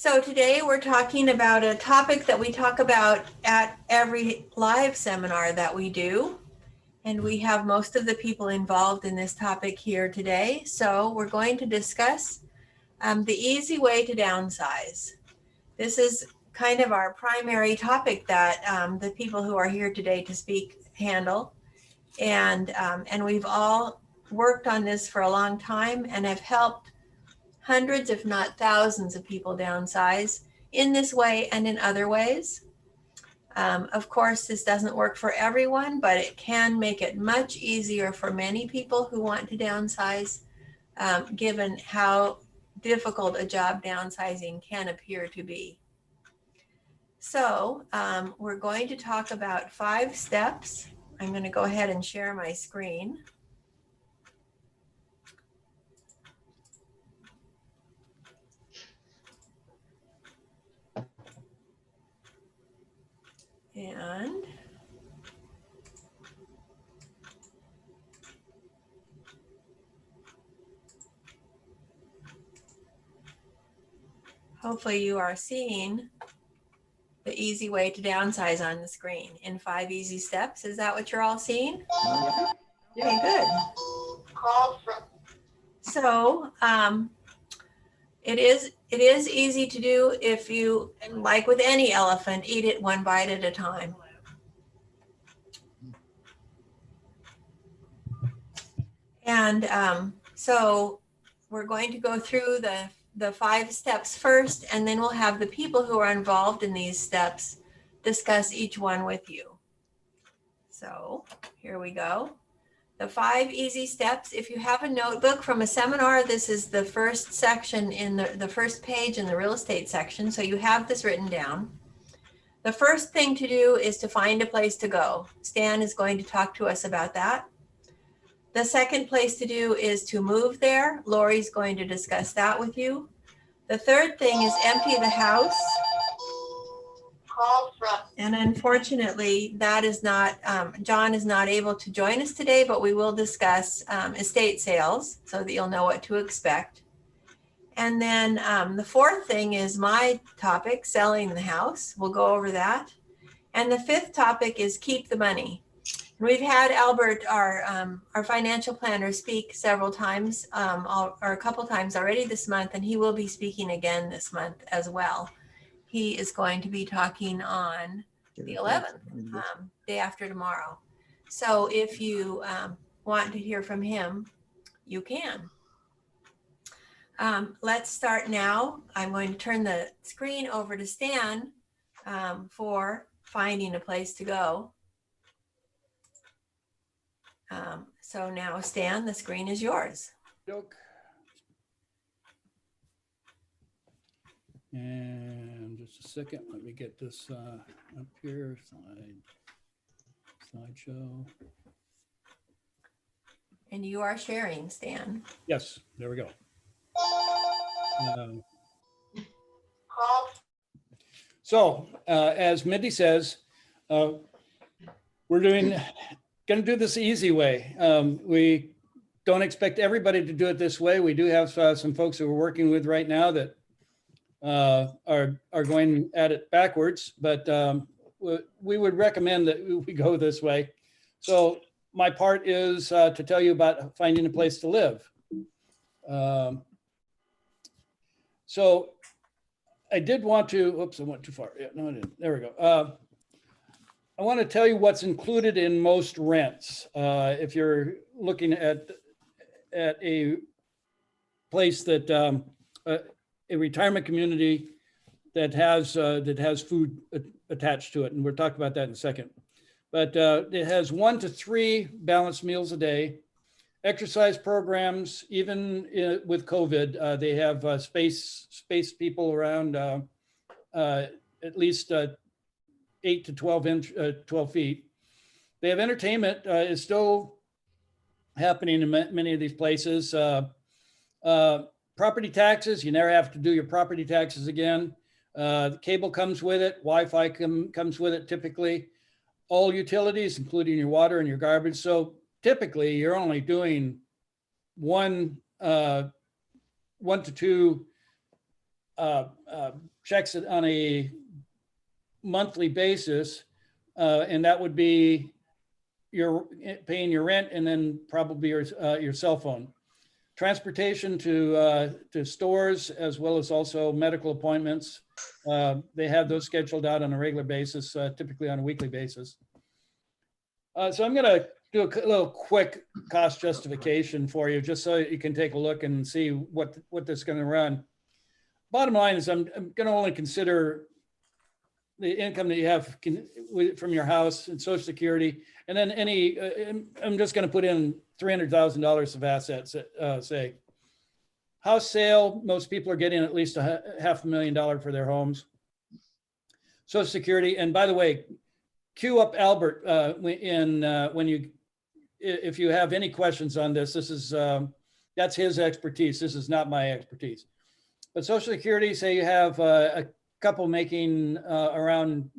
So today we're talking about a topic that we talk about at every live seminar that we do. And we have most of the people involved in this topic here today. So we're going to discuss the easy way to downsize. This is kind of our primary topic that the people who are here today to speak handle. And we've all worked on this for a long time and have helped hundreds, if not thousands of people downsize in this way and in other ways. Of course, this doesn't work for everyone, but it can make it much easier for many people who want to downsize, given how difficult a job downsizing can appear to be. So we're going to talk about 5 steps. I'm going to go ahead and share my screen. And hopefully you are seeing the easy way to downsize on the screen in 5 easy steps. Is that what you're all seeing? Okay, good. So it is easy to do if you, like with any elephant, eat it one bite at a time. And so we're going to go through the 5 steps first, and then we'll have the people who are involved in these steps discuss each one with you. So here we go. The 5 easy steps. If you have a notebook from a seminar, this is the first section in the first page in the real estate section. So you have this written down. The first thing to do is to find a place to go. Stan is going to talk to us about that. The second place to do is to move there. Lori's going to discuss that with you. The third thing is empty the house. And unfortunately, that is not, John is not able to join us today, but we will discuss estate sales so that you'll know what to expect. And then the fourth thing is my topic, selling the house. We'll go over that. And the fifth topic is keep the money. We've had Albert, our financial planner, speak several times, or a couple times already this month, and he will be speaking again this month as well. He is going to be talking on the 11th, day after tomorrow. So if you want to hear from him, you can. Let's start now. I'm going to turn the screen over to Stan for finding a place to go. So now, Stan, the screen is yours. And just a second, let me get this up here, slideshow. And you are sharing, Stan. Yes, there we go. So as Mindy says, we're going to do this the easy way. We don't expect everybody to do it this way. We do have some folks who we're working with right now that are going at it backwards, but we would recommend that we go this way. So my part is to tell you about finding a place to live. So I did want to, oops, I went too far. Yeah, no, I didn't. There we go. I want to tell you what's included in most rents. If you're looking at a place that a retirement community that has food attached to it, and we'll talk about that in a second. But it has 1 to 3 balanced meals a day, exercise programs. Even with COVID, they have space people around at least 8 to 12 feet. They have entertainment is still happening in many of these places. Property taxes, you never have to do your property taxes again. The cable comes with it. Wi-Fi comes with it typically. All utilities, including your water and your garbage. So typically you're only doing one to two checks it on a monthly basis, and that would be you're paying your rent and then probably your cell phone. Transportation to stores, as well as also medical appointments. They have those scheduled out on a regular basis, typically on a weekly basis. So I'm going to do a little quick cost justification for you, just so you can take a look and see what this is going to run. Bottom line is I'm going to only consider the income that you have from your house and Social Security, and then I'm just going to put in $300,000 of assets, say. House sale, most people are getting at least $500,000 for their homes. Social Security, and by the way, cue up Albert if you have any questions on this. This is that's his expertise. This is not my expertise. But Social Security, say you have a couple making around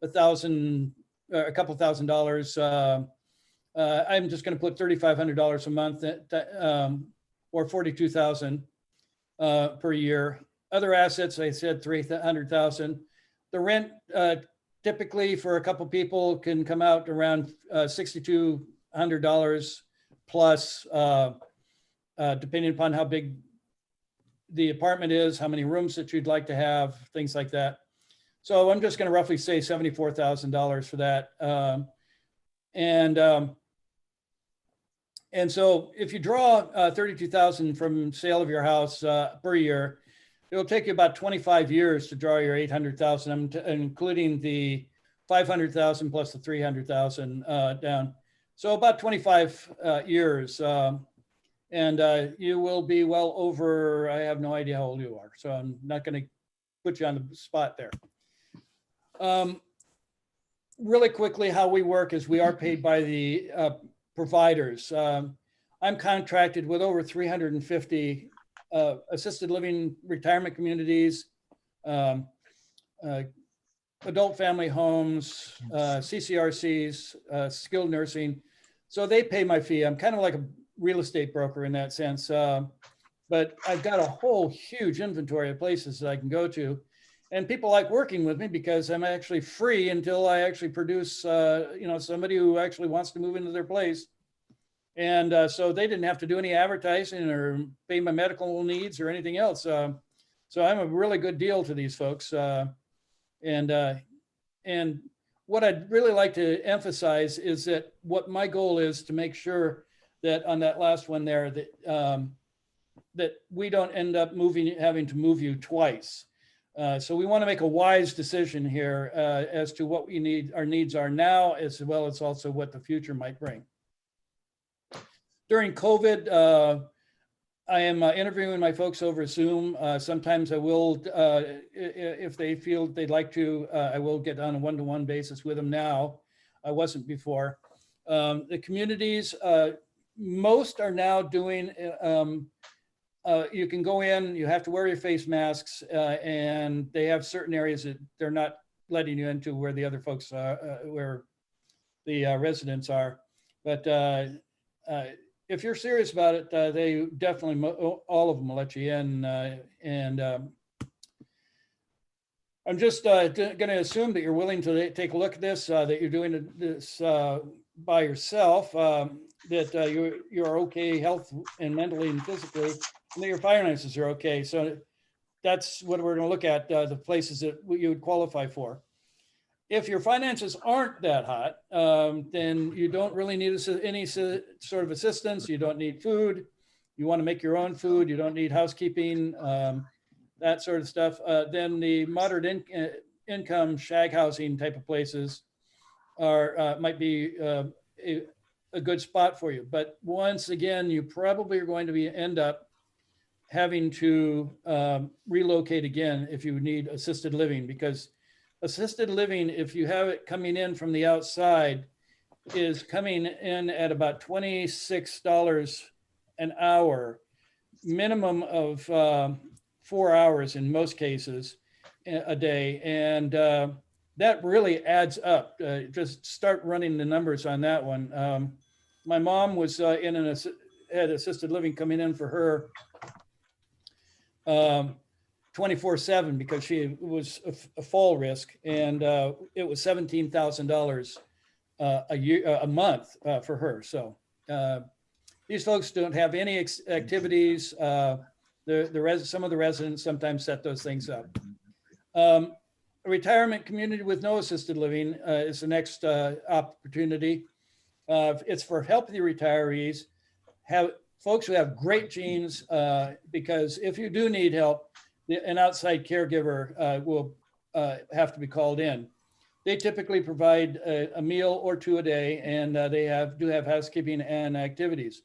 a couple $1,000. I'm just going to put $3,500 a month or $42,000 per year. Other assets, I said $300,000. The rent typically for a couple people can come out around $6,200 plus, depending upon how big the apartment is, how many rooms that you'd like to have, things like that. So I'm just going to roughly say $74,000 for that. And so if you draw $32,000 from sale of your house per year, it'll take you about 25 years to draw your $800,000, including the $500,000 plus the $300,000 down. So about 25 years. And you will be well over, I have no idea how old you are, so I'm not going to put you on the spot there. Really quickly, how we work is we are paid by the providers. I'm contracted with over 350 assisted living retirement communities, adult family homes, CCRCs, skilled nursing. So they pay my fee. I'm kind of like a real estate broker in that sense. But I've got a whole huge inventory of places that I can go to. And people like working with me because I'm actually free until I actually produce, somebody who actually wants to move into their place. And so they didn't have to do any advertising or pay my medical needs or anything else. So I'm a really good deal to these folks. And what I'd really like to emphasize is that what my goal is to make sure that on that last one there, that we don't end up having to move you twice. So we want to make a wise decision here as to what our needs are now, as well as also what the future might bring. During COVID, I am interviewing my folks over Zoom. Sometimes I will, if they feel they'd like to, I will get on a one-to-one basis with them now. I wasn't before. The communities, most are now doing, you can go in, you have to wear your face masks, and they have certain areas that they're not letting you into where the other folks are, where the residents are. But if you're serious about it, they definitely, all of them will let you in. I'm just going to assume that you're willing to take a look at this, that you're doing this by yourself, that you're okay health and mentally and physically, and that your finances are okay. So that's what we're going to look at, the places that you would qualify for. If your finances aren't that hot, then you don't really need any sort of assistance. You don't need food. You want to make your own food. You don't need housekeeping, that sort of stuff. Then the moderate income shag housing type of places might be a good spot for you. But once again, you probably are going to end up having to relocate again if you need assisted living, because assisted living, if you have it coming in from the outside, is coming in at about $26 an hour, minimum of 4 hours in most cases a day. And that really adds up. Just start running the numbers on that one. My mom was had assisted living coming in for her. 24/7 because she was a fall risk, and it was $17,000 a month for her. So these folks don't have any activities. Some of the residents sometimes set those things up. A retirement community with no assisted living is the next opportunity. It's for healthy retirees, have folks who have great genes, because if you do need help, an outside caregiver will have to be called in. They typically provide a meal or two a day, and they do have housekeeping and activities.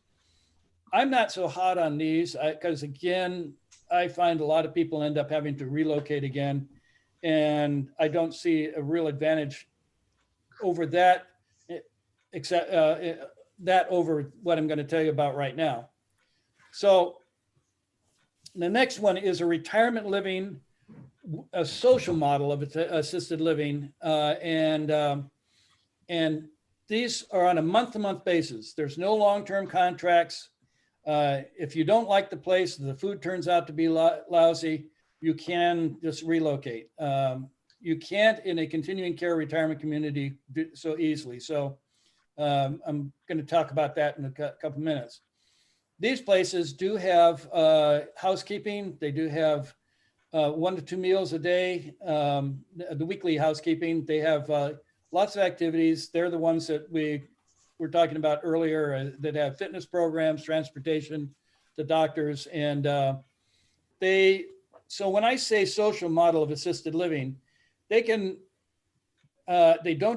I'm not so hot on these because, again, I find a lot of people end up having to relocate again, and I don't see a real advantage over that, except that over what I'm going to tell you about right now. So the next one is a retirement living, a social model of assisted living, and these are on a month-to-month basis. There's no long-term contracts. If you don't like the place, the food turns out to be lousy, you can just relocate. You can't in a continuing care retirement community do so easily. So I'm going to talk about that in a couple minutes. These places do have housekeeping. They do have 1 to 2 meals a day, the weekly housekeeping. They have lots of activities. They're the ones that we were talking about earlier that have fitness programs, transportation to doctors. And so when I say social model of assisted living, they don't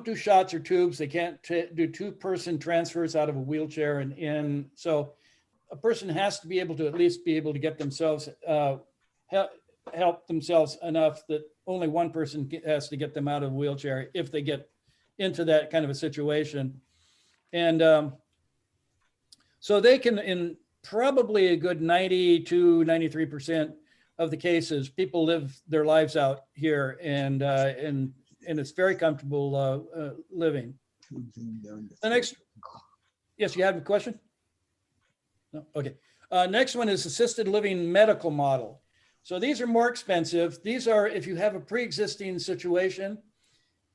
do shots or tubes. They can't do 2-person transfers out of a wheelchair. And so a person has to be able to at least be able to get themselves, help themselves enough that only one person has to get them out of a wheelchair if they get into that kind of a situation. And so they can, in probably a good 90 to 93% of the cases, people live their lives out here, and it's very comfortable living. The next, yes, you have a question? No, okay. Next one is assisted living medical model. So these are more expensive. These are if you have a pre-existing situation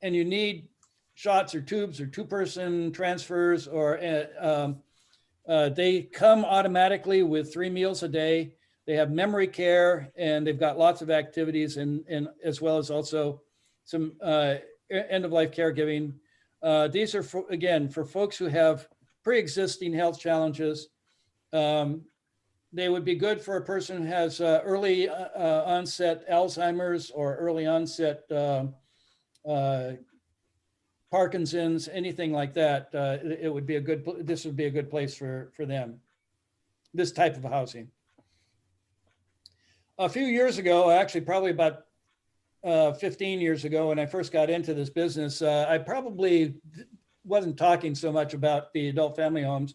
and you need shots or tubes or 2-person transfers, or they come automatically with 3 meals a day. They have memory care, and they've got lots of activities, and as well as also some end-of-life caregiving. These are, for folks who have pre-existing health challenges. They would be good for a person who has early onset Alzheimer's or early onset Parkinson's, anything like that. It would be this would be a good place for them, this type of housing. A few years ago, actually probably about 15 years ago, when I first got into this business, I probably wasn't talking so much about the adult family homes,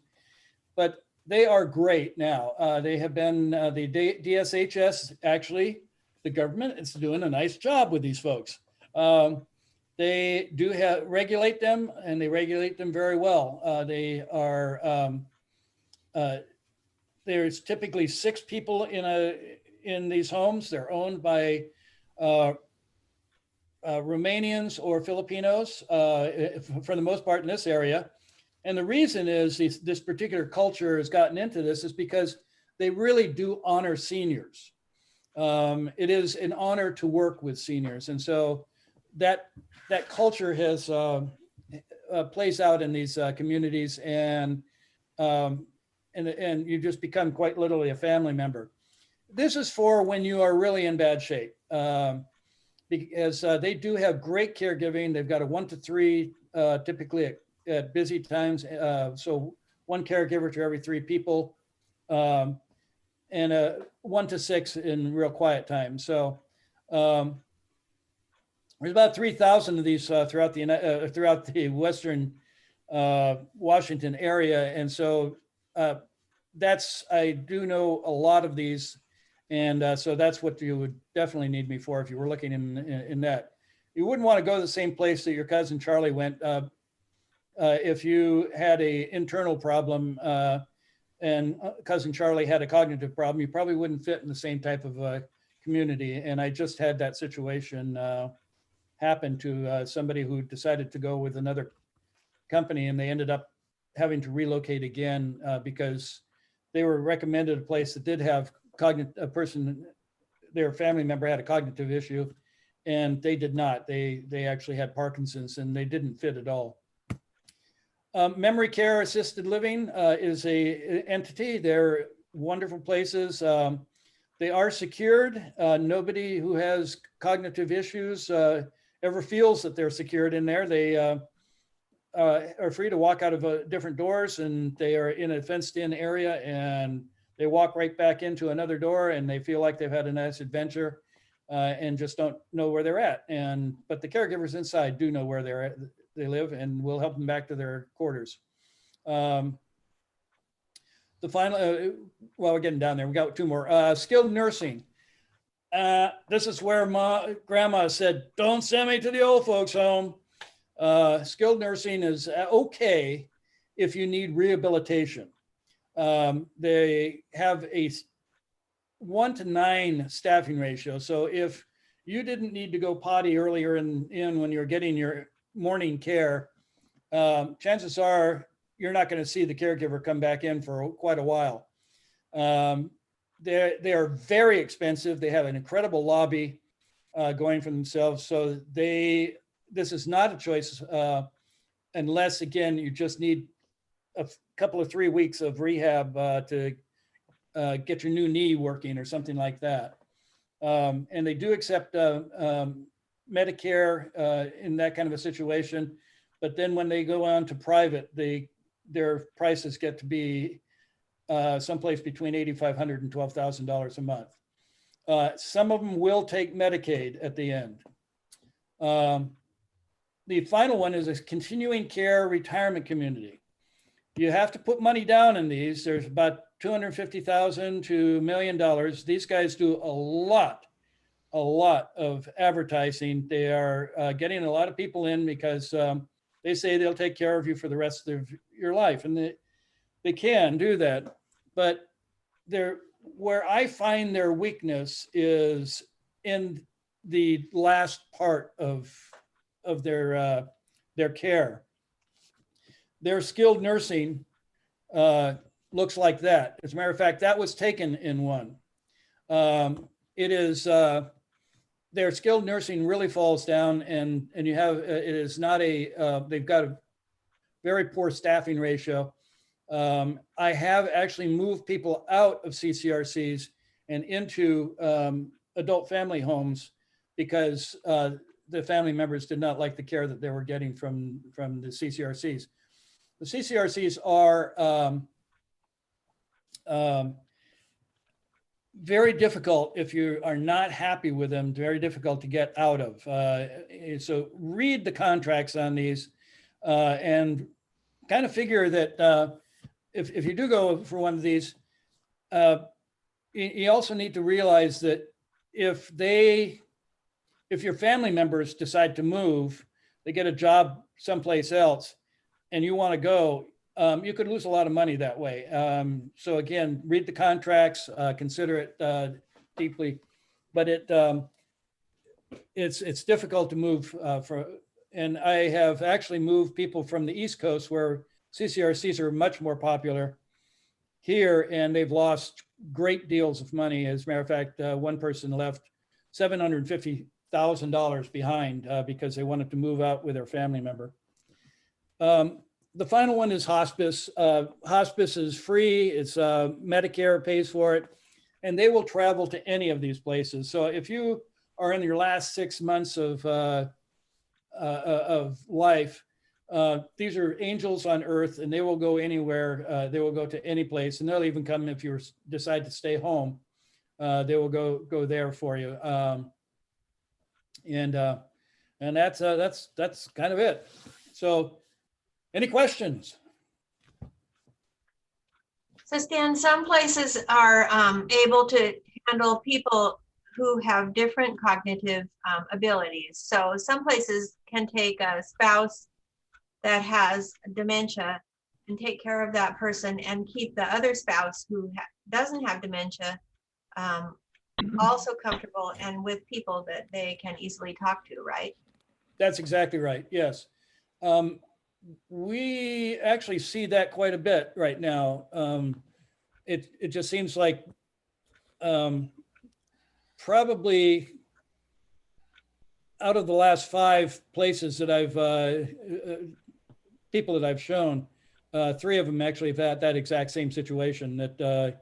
but they are great now. They have been, the DSHS, actually, the government is doing a nice job with these folks. They do regulate them, and they regulate them very well. They are, there's typically 6 people in these homes. They're owned by Romanians or Filipinos, for the most part in this area. And the reason is this particular culture has gotten into this is because they really do honor seniors. It is an honor to work with seniors. And so that culture has plays out in these communities, and you just become quite literally a family member. This is for when you are really in bad shape, because they do have great caregiving. They've got a 1 to 3 typically at busy times. So 1 caregiver to every 3 people, and 1 to 6 in real quiet time. So there's about 3,000 of these throughout the Western Washington area. And so I do know a lot of these. And so that's what you would definitely need me for if you were looking in that. You wouldn't want to go to the same place that your cousin Charlie went if you had an internal problem and cousin Charlie had a cognitive problem. You probably wouldn't fit in the same type of community. And I just had that situation happen to somebody who decided to go with another company, and they ended up having to relocate again because they were recommended a place that did have a person, their family member had a cognitive issue, and they did not. They actually had Parkinson's, and they didn't fit at all. Memory care assisted living is a entity. They're wonderful places. They are secured. Nobody who has cognitive issues ever feels that they're secured in there. They are free to walk out of different doors, and they are in a fenced in area, and they walk right back into another door, and they feel like they've had a nice adventure and just don't know where they're at. But the caregivers inside do know where they live, and will help them back to their quarters. The final, well, we're getting down there. We got two more. Skilled nursing. This is where grandma said, don't send me to the old folks home. Skilled nursing is okay if you need rehabilitation. They have a 1 to 9 staffing ratio. So if you didn't need to go potty earlier in when you're getting your morning care, chances are you're not going to see the caregiver come back in for quite a while. They are very expensive. They have an incredible lobby going for themselves. So this is not a choice unless, again, you just need a couple of 3 weeks of rehab to get your new knee working or something like that. And they do accept Medicare in that kind of a situation. But then when they go on to private, their prices get to be someplace between $8,500 and $12,000 a month. Some of them will take Medicaid at the end. The final one is a continuing care retirement community. You have to put money down in these. There's about $250,000 to $1 million. These guys do a lot of advertising. They are getting a lot of people in because they say they'll take care of you for the rest of your life, and they can do that. But where I find their weakness is in the last part of their care. Their skilled nursing looks like that. As a matter of fact, that was taken in one. It is their skilled nursing really falls down, and you have it is not they've got a very poor staffing ratio. I have actually moved people out of CCRCs and into adult family homes because the family members did not like the care that they were getting from the CCRCs. The CCRCs are very difficult if you are not happy with them, very difficult to get out of. So read the contracts on these and kind of figure that if you do go for one of these, you also need to realize that if your family members decide to move, they get a job someplace else, and you want to go, you could lose a lot of money that way. So again, read the contracts, consider it deeply, but it's difficult to move and I have actually moved people from the East Coast where CCRCs are much more popular here, and they've lost great deals of money. As a matter of fact, one person left $750,000 behind because they wanted to move out with their family member. The final one is hospice. Hospice is free. It's Medicare pays for it, and they will travel to any of these places. So if you are in your last 6 months of life, these are angels on earth, and they will go anywhere. They will go to any place, and they'll even come if you decide to stay home. They will go there for you. And that's kind of it. So, any questions? So Stan, some places are able to handle people who have different cognitive abilities. So some places can take a spouse that has dementia and take care of that person and keep the other spouse who doesn't have dementia also comfortable and with people that they can easily talk to, right? That's exactly right. Yes. We actually see that quite a bit right now. It just seems like probably out of the last 5 places that I've people that I've shown, 3 of them actually have had that exact same situation, that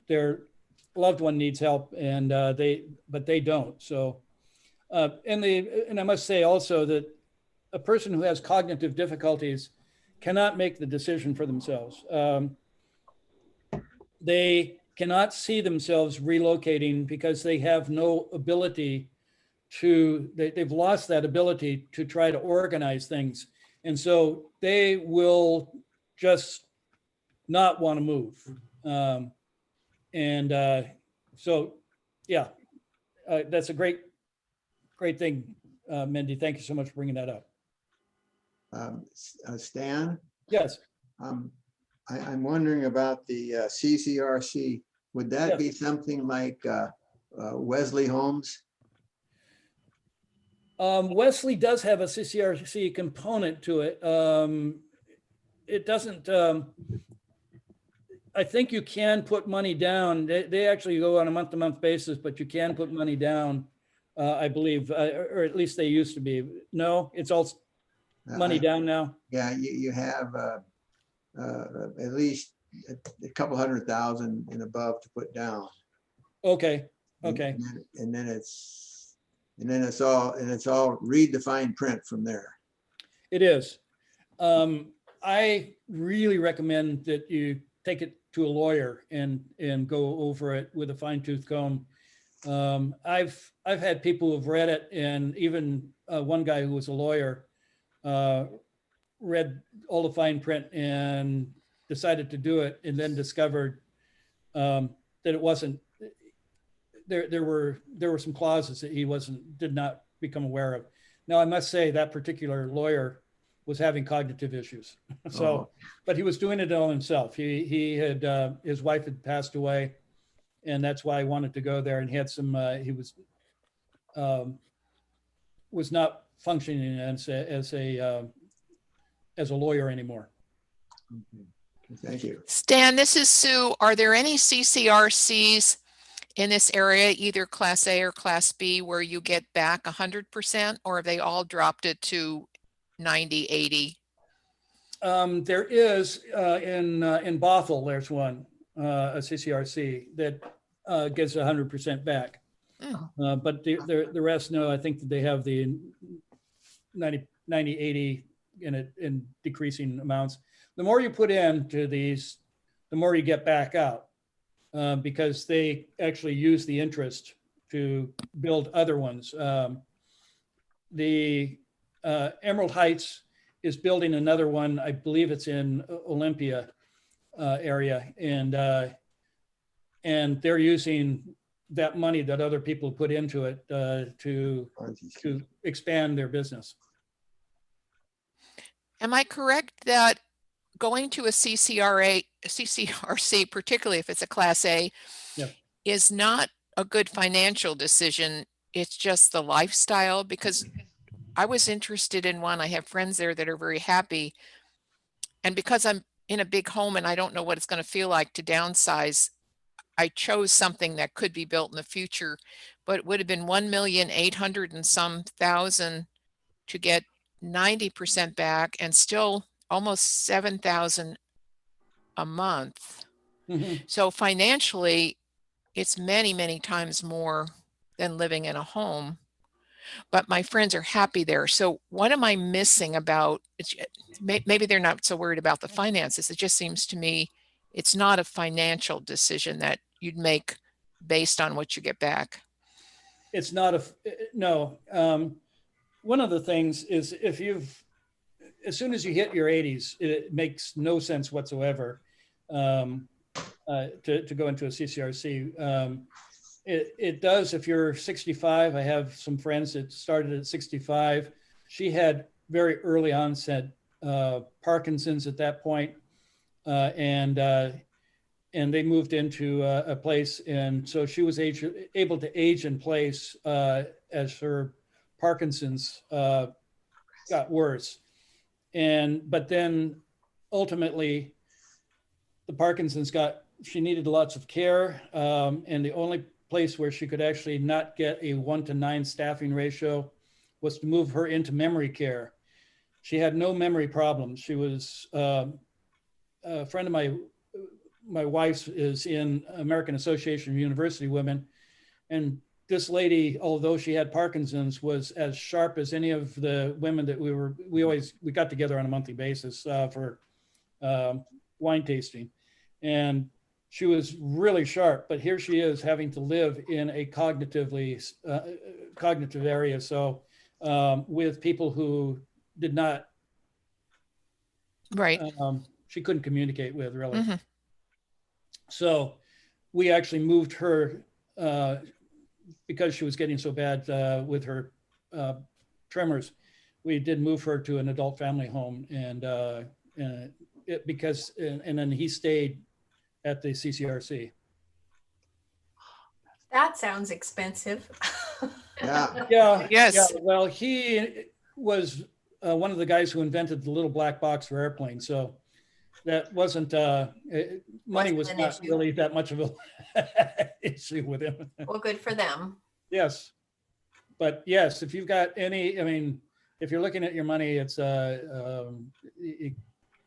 their loved one needs help and but they don't. So and I must say also that a person who has cognitive difficulties cannot make the decision for themselves. They cannot see themselves relocating because they have no ability they've lost that ability to try to organize things. And so they will just not want to move. And so, yeah, that's a great thing, Mindy. Thank you so much for bringing that up. Stan, Yes. I'm wondering about the CCRC. Would that Yes. be something like Wesley Homes? Wesley does have a CCRC component to it. It doesn't, I think you can put money down. They actually go on a month-to-month basis, but you can put money down, I believe, or at least they used to be. No, it's all money down now. Yeah, you have at least a couple 100,000 and above to put down. Okay, okay. And then it's all read the fine print from there. It is. I really recommend that you take it to a lawyer and go over it with a fine-tooth comb. I've had people who've read it, and even one guy who was a lawyer read all the fine print and decided to do it, and then discovered that it wasn't. There were some clauses that he did not become aware of. Now, I must say that particular lawyer was having cognitive issues. So, but he was doing it all himself. He had his wife had passed away, and that's why I wanted to go there. And he had some. He was not functioning as a lawyer anymore. Thank you. Stan, this is Sue. Are there any CCRCs in this area, either Class A or Class B, where you get back 100%, or have they all dropped it to 90, 80? There is in Bothell, there's one, a CCRC that gets 100% back. But the rest, no, I think that they have the 90, 80 in decreasing amounts. The more you put into these, the more you get back out, because they actually use the interest to build other ones. The Emerald Heights is building another one. I believe it's in Olympia area, and they're using that money that other people put into it to expand their business. Am I correct that going to a CCRC, particularly if it's a Class A, Yeah. is not a good financial decision? It's just the lifestyle? Because I was interested in one. I have friends there that are very happy. And because I'm in a big home and I don't know what it's going to feel like to downsize, I chose something that could be built in the future, but it would have been 1,800,000 and some thousand to get 90% back, and still almost 7,000 a month. Mhm. So financially, it's many, many times more than living in a home. But my friends are happy there. So what am I missing about it? Maybe they're not so worried about the finances. It just seems to me it's not a financial decision that you'd make based on what you get back. It's not no. One of the things is as soon as you hit your 80s, it makes no sense whatsoever to go into a CCRC. It does if you're 65. I have some friends that started at 65. She had very early onset Parkinson's at that point, and and they moved into a place. And so she was able to age in place as her Parkinson's got worse. But then ultimately the Parkinson's she needed lots of care. And the only place where she could actually not get a 1-to-9 staffing ratio was to move her into memory care. She had no memory problems. She was a friend of my wife's is in American Association of University Women. And this lady, although she had Parkinson's, was as sharp as any of the women that we got together on a monthly basis for wine tasting. And she was really sharp, but here she is having to live in a cognitive area. So with people who did not, Right. She couldn't communicate with really. Mm-hmm. So we actually moved her because she was getting so bad with her tremors. We did move her to an adult family home, and then he stayed at the CCRC. That sounds expensive. Yeah. Yeah. Yes. Yeah. Well, he was one of the guys who invented the little black box for airplanes. So that wasn't money was Wasn't an not issue. really that much of a issue with him. Well, good for them. Yes, but yes, if you've got any, I mean, if you're looking at your money, it's you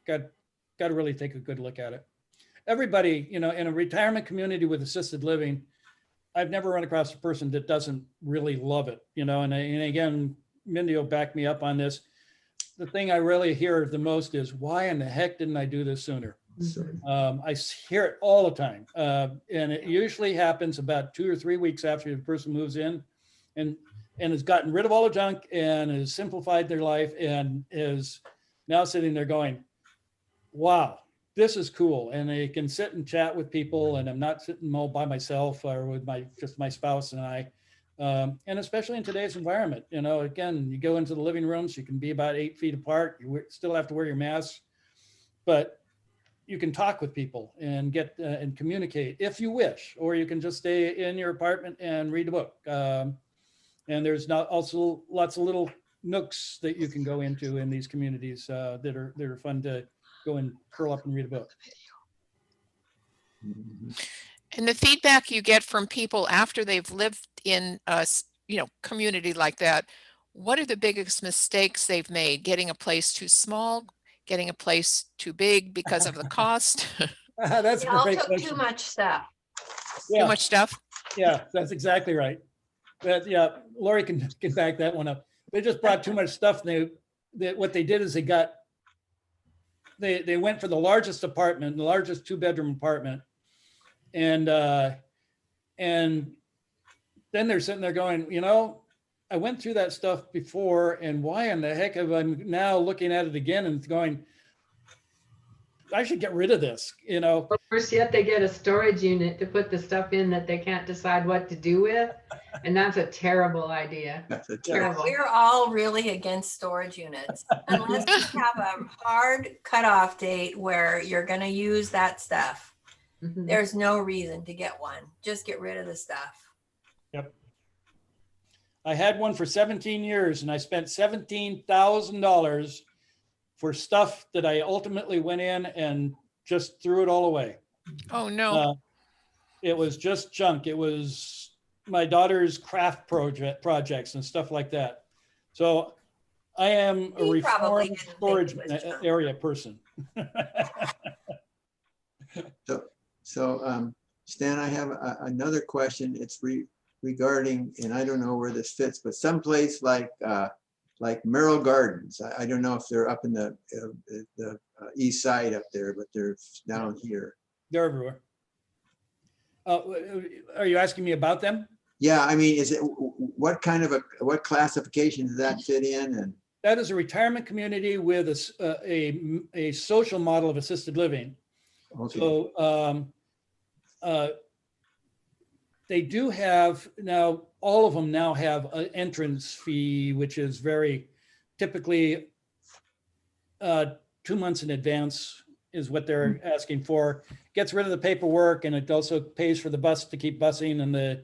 got to really take a good look at it. Everybody, in a retirement community with assisted living, I've never run across a person that doesn't really love it, and again, Mindy will back me up on this. The thing I really hear the most is, why in the heck didn't I do this sooner? I hear it all the time. And it usually happens about 2 or 3 weeks after the person moves in and has gotten rid of all the junk and has simplified their life and is now sitting there going, wow, this is cool. And they can sit and chat with people, and I'm not sitting all by myself or with just my spouse and I. And especially in today's environment, again, you go into the living rooms, you can be about 8 feet apart. You still have to wear your mask, but you can talk with people and get and communicate if you wish, or you can just stay in your apartment and read a book. And there's now also lots of little nooks that you can go into in these communities that are fun to go and curl up and read a book. And the feedback you get from people after they've lived in a community like that, what are the biggest mistakes they've made? Getting a place too small, getting a place too big because of the cost? That's They a all great took question. too much stuff. Yeah. Too much stuff? Yeah, that's exactly right. Yeah, Lori can back that one up. They just brought too much stuff. What they did is they went for the largest apartment, the largest 2-bedroom apartment, and then they're sitting there going, I went through that stuff before, and why in the heck am I now looking at it again and going, I should get rid of this, But worse yet, they get a storage unit to put the stuff in that they can't decide what to do with. And that's a terrible idea. That's a Terrible. We're all really against storage units unless you have a hard cutoff date where you're going to use that stuff. Mhm. There's no reason to get one. Just get rid of the stuff. Yep. I had one for 17 years and I spent $17,000 for stuff that I ultimately went in and just threw it all away. Oh, no. It was just junk. It was my daughter's craft projects and stuff like that. So I am a He probably reformed didn't think storage it was junk. area person. So Stan, I have another question. It's regarding, and I don't know where this fits, but someplace like Merrill Gardens. I don't know if they're up in the east side up there, but they're down here. They're everywhere. Are you asking me about them? Yeah, I mean, what classification does that fit in? And That is a retirement community with a social model of assisted living. okay, So they do have now, all of them now have an entrance fee, which is very typically 2 months in advance is what they're asking for. gets rid of the paperwork, and it also pays for the bus to keep busing and the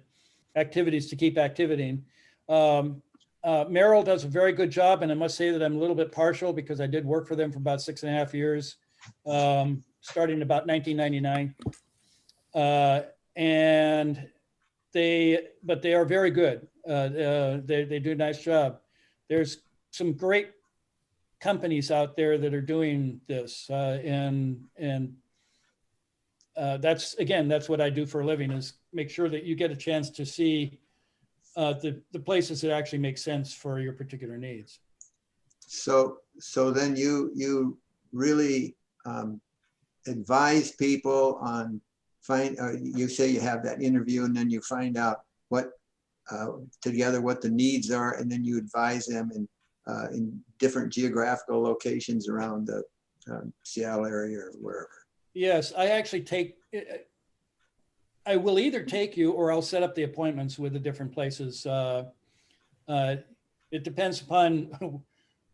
activities to keep activating. Merrill does a very good job, and I must say that I'm a little bit partial because I did work for them for about 6.5 years, starting about 1999. But they are very good. They do a nice job. There's some great companies out there that are doing this, and that's what I do for a living, is make sure that you get a chance to see the places that actually make sense for your particular needs. So then you really advise people on you say you have that interview, and then you find out what the needs are, and then you advise them in different geographical locations around the Seattle area or wherever. Yes, I will either take you or I'll set up the appointments with the different places. It depends upon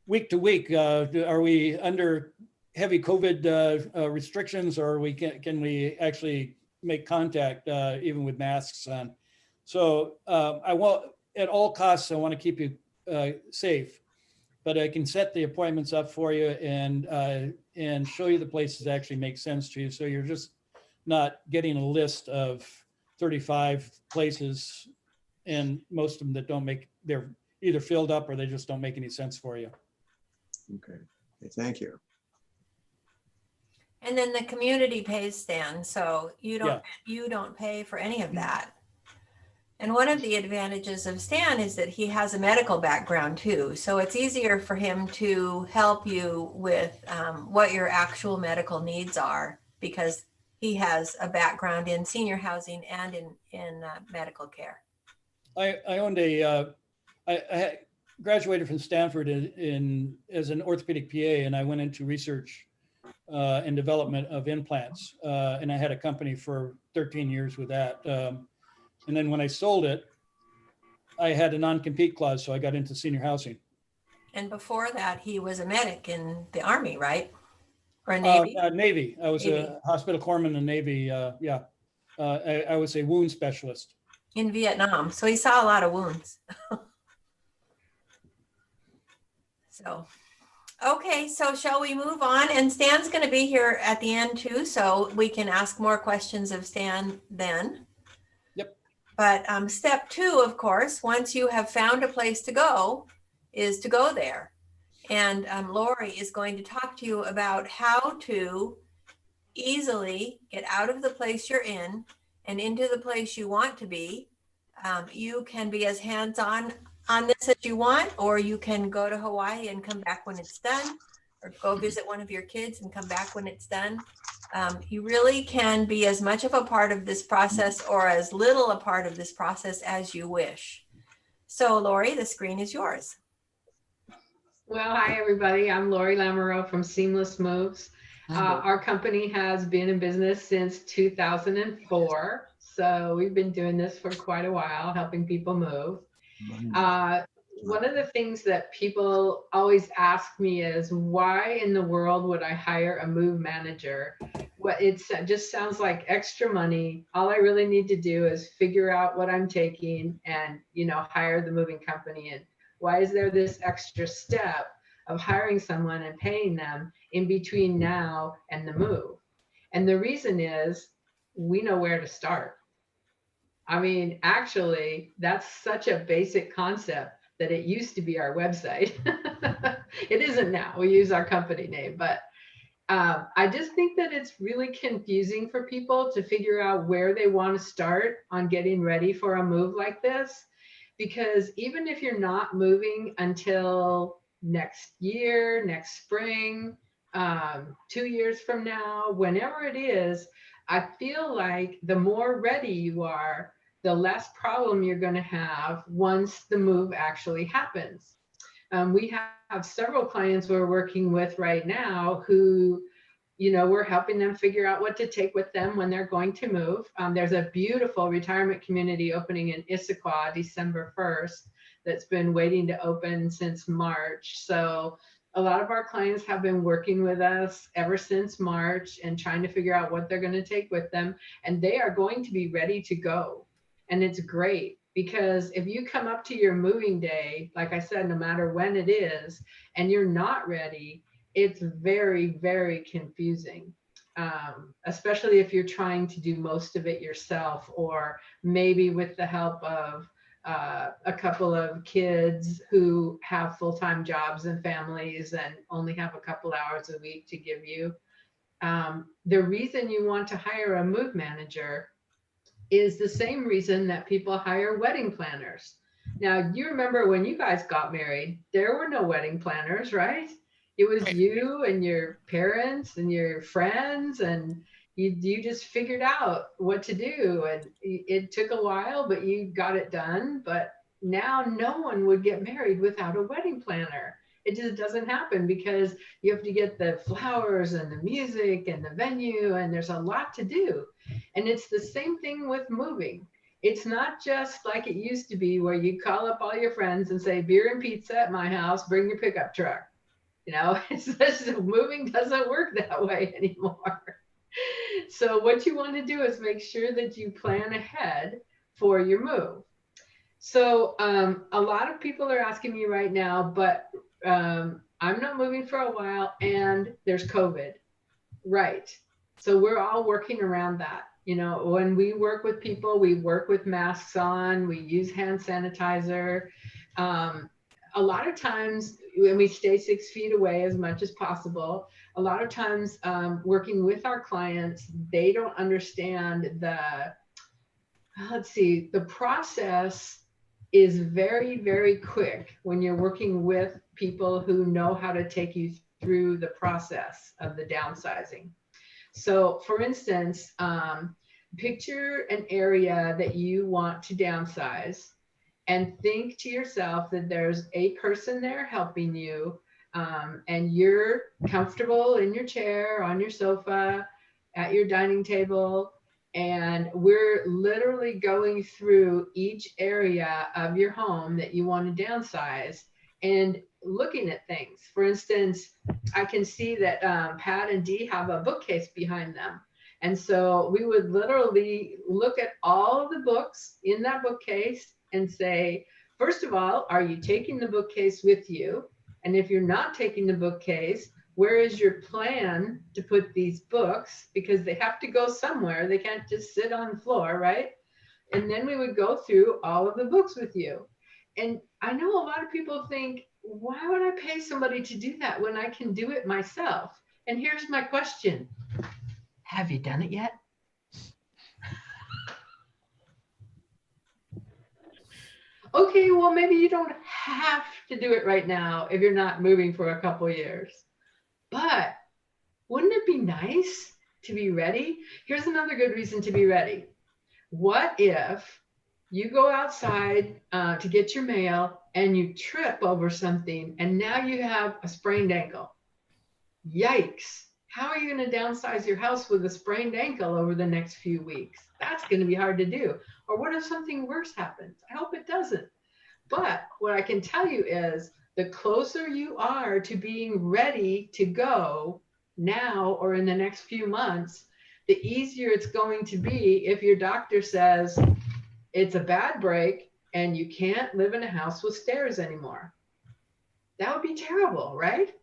week to week. Are we under heavy COVID restrictions, or can we actually make contact even with masks on? So at all costs, I want to keep you safe, but I can set the appointments up for you and show you the places that actually make sense to you. So you're just not getting a list of 35 places, and most of them that they're either filled up or they just don't make any sense for you. Okay, thank you. And then the community pays, Stan, so you don't pay for any of that. And one of the advantages of Stan is that he has a medical background too. So it's easier for him to help you with what your actual medical needs are, because he has a background in senior housing and in medical care. I graduated from Stanford as an orthopedic PA, and I went into research and development of implants. And I had a company for 13 years with that. And then when I sold it, I had a non-compete clause, so I got into senior housing. And before that, he was a medic in the Army, right? Or Navy? Navy. I was Navy. a hospital corpsman in the Navy. I was a wound specialist. In Vietnam. So he saw a lot of wounds. So, okay, so shall we move on? And Stan's going to be here at the end too, so we can ask more questions of Stan then. Yep. But step 2, of course, once you have found a place to go, is to go there. And Lori is going to talk to you about how to easily get out of the place you're in and into the place you want to be. You can be as hands-on on this as you want, or you can go to Hawaii and come back when it's done, or go visit one of your kids and come back when it's done. You really can be as much of a part of this process or as little a part of this process as you wish. So Lori, the screen is yours. Well, hi, everybody. I'm Lori Lamoureux from Seamless Moves. Our company has been in business since 2004. So we've been doing this for quite a while, helping people move. One of the things that people always ask me is, why in the world would I hire a move manager? It just sounds like extra money. All I really need to do is figure out what I'm taking and, hire the moving company. And why is there this extra step of hiring someone and paying them in between now and the move? And the reason is, we know where to start. I mean, actually, that's such a basic concept that it used to be our website. It isn't now. We use our company name, but I just think that it's really confusing for people to figure out where they want to start on getting ready for a move like this. Because even if you're not moving until next year, next spring, 2 years from now, whenever it is, I feel like the more ready you are, the less problem you're going to have once the move actually happens. We have several clients we're working with right now who, we're helping them figure out what to take with them when they're going to move. There's a beautiful retirement community opening in Issaquah, December 1st, that's been waiting to open since March. So A lot of our clients have been working with us ever since March and trying to figure out what they're going to take with them. And they are going to be ready to go. And it's great because if you come up to your moving day, like I said, no matter when it is, and you're not ready, it's very, very confusing. Especially if you're trying to do most of it yourself, or maybe with the help of a couple of kids who have full-time jobs and families and only have a couple hours a week to give you. The reason you want to hire a move manager is the same reason that people hire wedding planners. Now, you remember when you guys got married, there were no wedding planners, right? It was Right. you and your parents and your friends, and you just figured out what to do. And it took a while, but you got it done. But now no one would get married without a wedding planner. It just doesn't happen because you have to get the flowers and the music and the venue, and there's a lot to do. And it's the same thing with moving. It's not just like it used to be where you call up all your friends and say, beer and pizza at my house, bring your pickup truck. You know, it's just, moving doesn't work that way anymore. So what you want to do is make sure that you plan ahead for your move. So a lot of people are asking me right now, but I'm not moving for a while and there's COVID. Right. So we're all working around that. You know, when we work with people, we work with masks on, we use hand sanitizer. A lot of times when we stay 6 feet away as much as possible, a lot of times working with our clients, they don't understand the process is very, very quick when you're working with people who know how to take you through the process of the downsizing. So for instance, picture an area that you want to downsize and think to yourself that there's a person there helping you, and you're comfortable in your chair, on your sofa, at your dining table, and we're literally going through each area of your home that you want to downsize and looking at things. For instance, I can see that Pat and Dee have a bookcase behind them. And so we would literally look at all of the books in that bookcase and say, first of all, are you taking the bookcase with you? And if you're not taking the bookcase, where is your plan to put these books? Because they have to go somewhere. They can't just sit on the floor, right? And then we would go through all of the books with you. And I know a lot of people think, why would I pay somebody to do that when I can do it myself? And here's my question. Have you done it yet? Okay, well, maybe you don't have to do it right now if you're not moving for a couple years. But wouldn't it be nice to be ready? Here's another good reason to be ready. What if you go outside to get your mail and you trip over something and now you have a sprained ankle? Yikes. How are you going to downsize your house with a sprained ankle over the next few weeks? That's going to be hard to do. Or what if something worse happens? I hope it doesn't. But what I can tell you is the closer you are to being ready to go now or in the next few months, the easier it's going to be if your doctor says it's a bad break and you can't live in a house with stairs anymore. That would be terrible, right?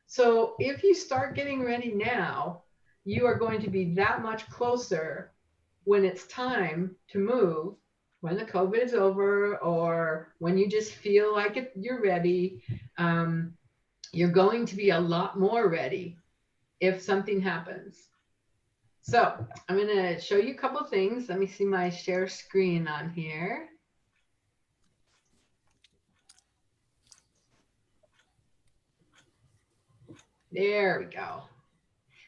So if you start getting ready now, you are going to be that much closer when it's time to move, when the COVID is over, or when you just feel like you're ready. You're going to be a lot more ready if something happens. So I'm going to show you a couple things. Let me see my share screen on here. There we go.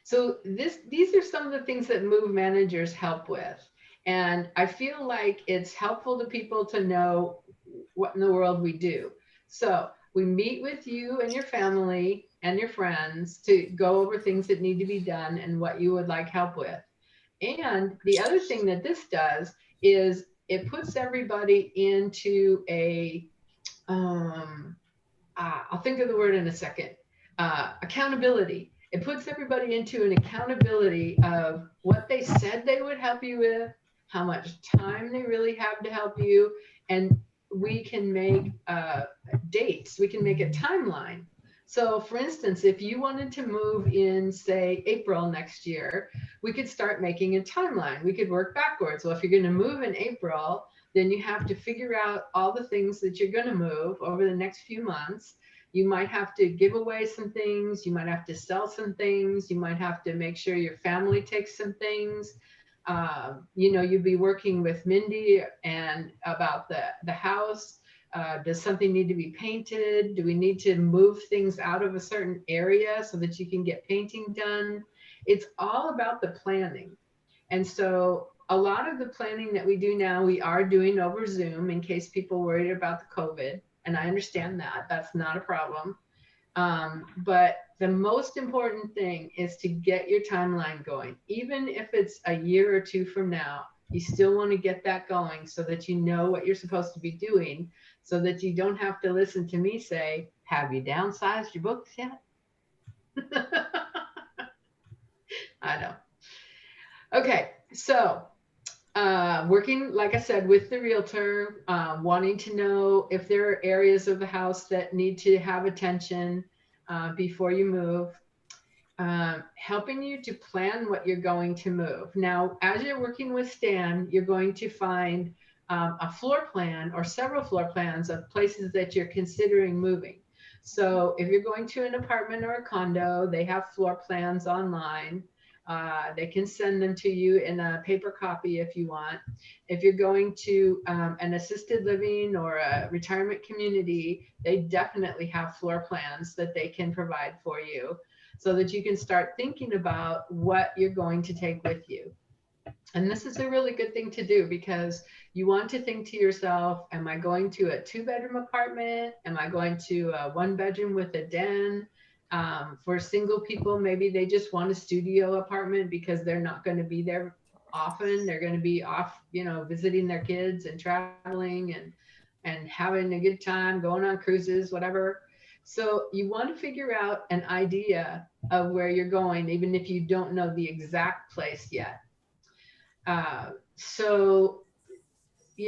So these are some of the things that move managers help with. And I feel like it's helpful to people to know what in the world we do. So we meet with you and your family and your friends to go over things that need to be done and what you would like help with. And the other thing that this does is it puts everybody into a, I'll think of the word in a second. Accountability. It puts everybody into an accountability of what they said they would help you with, how much time they really have to help you, and we can make dates. We can make a timeline. So for instance, if you wanted to move in, say, April next year, we could start making a timeline. We could work backwards. Well, if you're going to move in April, then you have to figure out all the things that you're going to move over the next few months. You might have to give away some things. You might have to sell some things. You might have to make sure your family takes some things. You'd be working with Mindy and about the house. Does something need to be painted? Do we need to move things out of a certain area so that you can get painting done? It's all about the planning. And so a lot of the planning that we do now, we are doing over Zoom in case people worried about the COVID. And I understand that. That's not a problem. But the most important thing is to get your timeline going. Even if it's a year or two from now, you still want to get that going so that you know what you're supposed to be doing, so that you don't have to listen to me say, have you downsized your books yet? I know. Okay, so working, like I said, with the realtor, wanting to know if there are areas of the house that need to have attention before you move, helping you to plan what you're going to move. Now, as you're working with Stan, you're going to find a floor plan or several floor plans of places that you're considering moving. So if you're going to an apartment or a condo, they have floor plans online. They can send them to you in a paper copy if you want. If you're going to an assisted living or a retirement community, they definitely have floor plans that they can provide for you so that you can start thinking about what you're going to take with you. And this is a really good thing to do because you want to think to yourself, am I going to a 2-bedroom apartment? Am I going to a 1-bedroom with a den? For single people, maybe they just want a studio apartment because they're not going to be there often. They're going to be off, visiting their kids and traveling and having a good time, going on cruises, whatever. So you want to figure out an idea of where you're going, even if you don't know the exact place yet.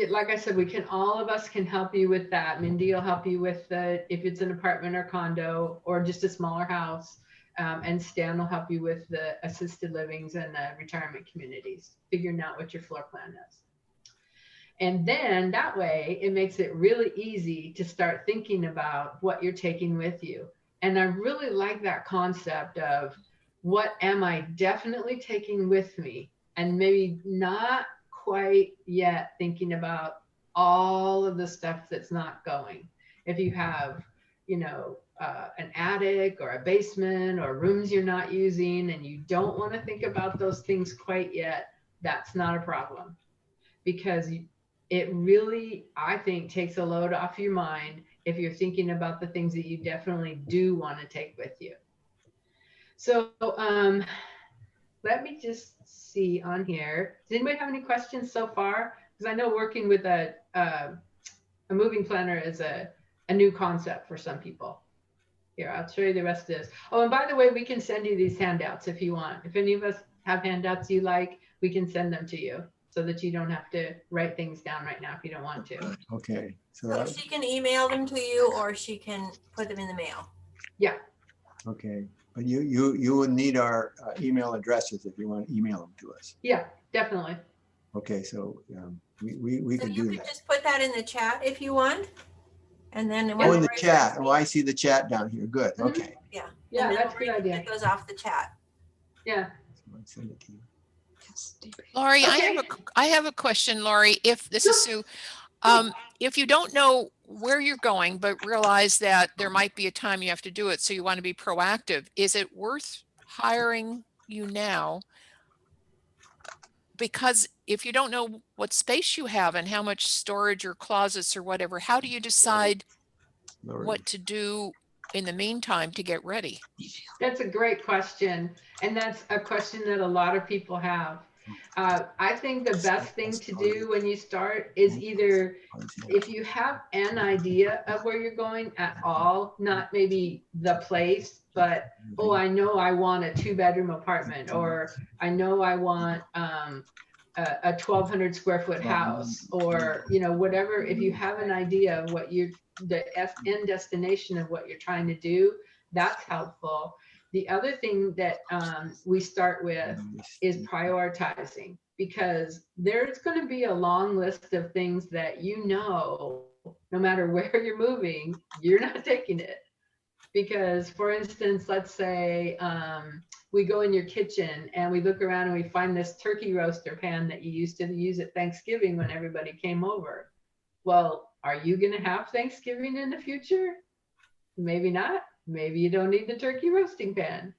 Like I said, all of us can help you with that. Mindy will help you with if it's an apartment or condo or just a smaller house. And Stan will help you with the assisted livings and the retirement communities, figuring out what your floor plan is. And then that way it makes it really easy to start thinking about what you're taking with you. And I really like that concept of what am I definitely taking with me, and maybe not quite yet thinking about all of the stuff that's not going. If you have, an attic or a basement or rooms you're not using and you don't want to think about those things quite yet, that's not a problem, because it really, I think, takes a load off your mind if you're thinking about the things that you definitely do want to take with you. So let me just see on here. Does anybody have any questions so far? Because I know working with a moving planner is a new concept for some people. Here, I'll show you the rest of this. Oh, and by the way, we can send you these handouts if you want. If any of us have handouts you like, we can send them to you so that you don't have to write things down right now if you don't want to. Okay. So she can email them to you or she can put them in the mail. Yeah. Okay. But you would need our email addresses if you want to email them to us. Yeah, definitely. Okay. So we So can you do can that. just put that in the chat if you want. And then Oh, in the chat. Oh, I see the chat down here. Good. Mhm. Okay. Yeah. Yeah, And then that's a good Lori can idea. get those off the chat. Yeah. So I'll send it to you. Lori, Okay. I have a question, Lori. If this is Sue, if you don't know where you're going, but realize that there might be a time you have to do it, so you want to be proactive, is it worth hiring you now? Because if you don't know what space you have and how much storage or closets or whatever, how do you decide Lori. what to do in the meantime to get ready? That's a great question. And that's a question that a lot of people have. I think the best thing to do when you start is either, if you have an idea of where you're going at all, not maybe the place, but, oh, I know I want a 2-bedroom apartment, or I know I want a 1,200 square foot house, or, you know, whatever. If you have an idea of what the end destination of what you're trying to do, that's helpful. The other thing that we start with is prioritizing, because there's going to be a long list of things that, you know, no matter where you're moving, you're not taking it. Because, for instance, let's say we go in your kitchen and we look around and we find this turkey roaster pan that you used to use at Thanksgiving when everybody came over. Well, are you going to have Thanksgiving in the future? Maybe not. Maybe you don't need the turkey roasting pan.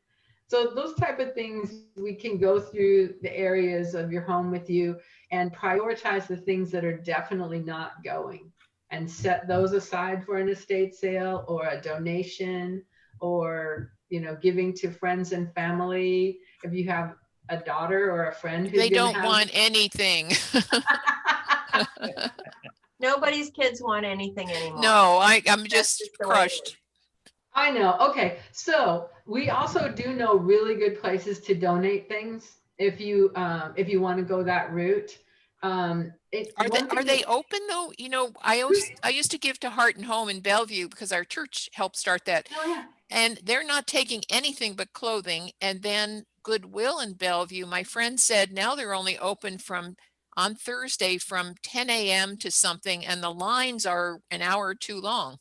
So those type of things, we can go through the areas of your home with you and prioritize the things that are definitely not going, and set those aside for an estate sale or a donation, or, you know, giving to friends and family. If you have a daughter or a friend who's They gonna don't want anything. Nobody's kids want anything anymore. No, I'm That's just just the way it crushed. is. I know. Okay. So we also do know really good places to donate things if you want to go that route. Are One thing they open though? You know, I used to give to Heart and Home in Bellevue because our church helped start that. Oh yeah. And they're not taking anything but clothing. And then Goodwill in Bellevue, my friend said now they're only open on Thursday from 10 a.m. to something, and the lines are an hour or two long.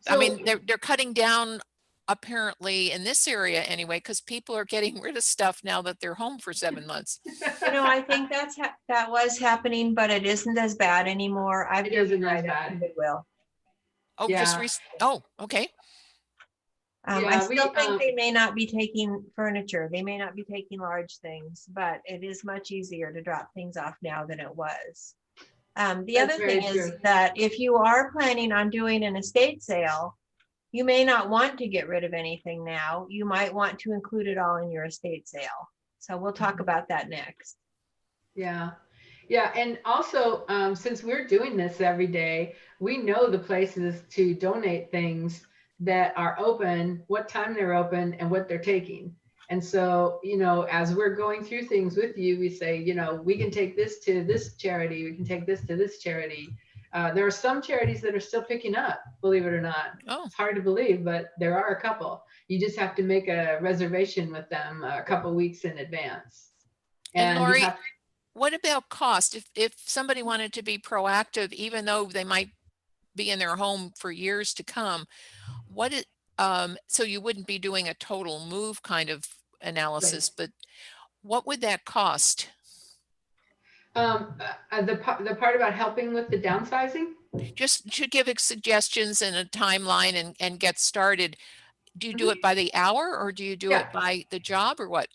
I mean, they're cutting down apparently in this area anyway, because people are getting rid of stuff now that they're home for 7 months. You know, I think that was happening, but it isn't as bad anymore. I've It isn't right as up bad. to Goodwill. Oh, Yeah. oh, okay. I Yeah, still think they may not be taking furniture. They may not be taking large things, but it is much easier to drop things off now than it was. The That's other very thing is true. that if you are planning on doing an estate sale, you may not want to get rid of anything now. You might want to include it all in your estate sale. So we'll talk about that next. Yeah. Yeah. And also, since we're doing this every day, we know the places to donate things that are open, what time they're open, and what they're taking. And so, you know, as we're going through things with you, we say, you know, we can take this to this charity, we can take this to this charity. There are some charities that are still picking up, believe it or not. Oh. It's hard to believe, but there are a couple. You just have to make a reservation with them a couple weeks in advance. And Lori, you have, what about cost? If somebody wanted to be proactive, even though they might be in their home for years to come, so you wouldn't be doing a total move kind of analysis, but what would that cost? the part about helping with the downsizing? Just to give suggestions and a timeline and get started. Do you do it by the hour, or do you do it by the job, or what?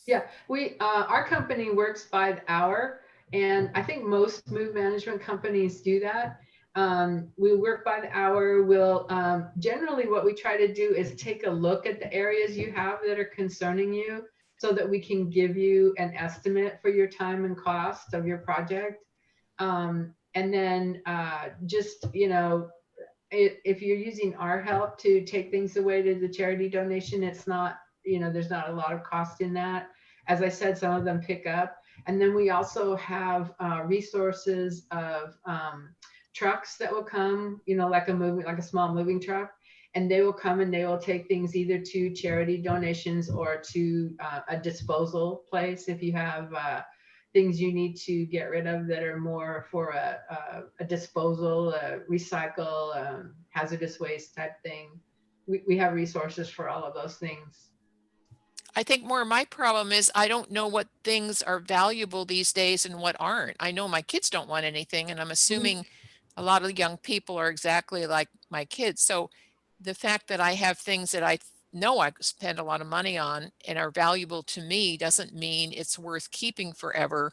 Yeah, our company works by the hour, and I think most move management companies do that. We work by the hour. We'll generally, what we try to do is take a look at the areas you have that are concerning you, so that we can give you an estimate for your time and cost of your project. And then just, you know, if you're using our help to take things away to the charity donation, it's not, you know, there's not a lot of cost in that. As I said, some of them pick up. And then we also have resources of trucks that will come, you know, like a small moving truck. And they will come and they will take things either to charity donations or to a disposal place. If you have things you need to get rid of that are more for a disposal, recycle, hazardous waste type thing, we have resources for all of those things. I think more my problem is I don't know what things are valuable these days and what aren't. I know my kids don't want anything, and I'm assuming a lot of young people are exactly like my kids. So the fact that I have things that I know I spend a lot of money on and are valuable to me doesn't mean it's worth keeping forever.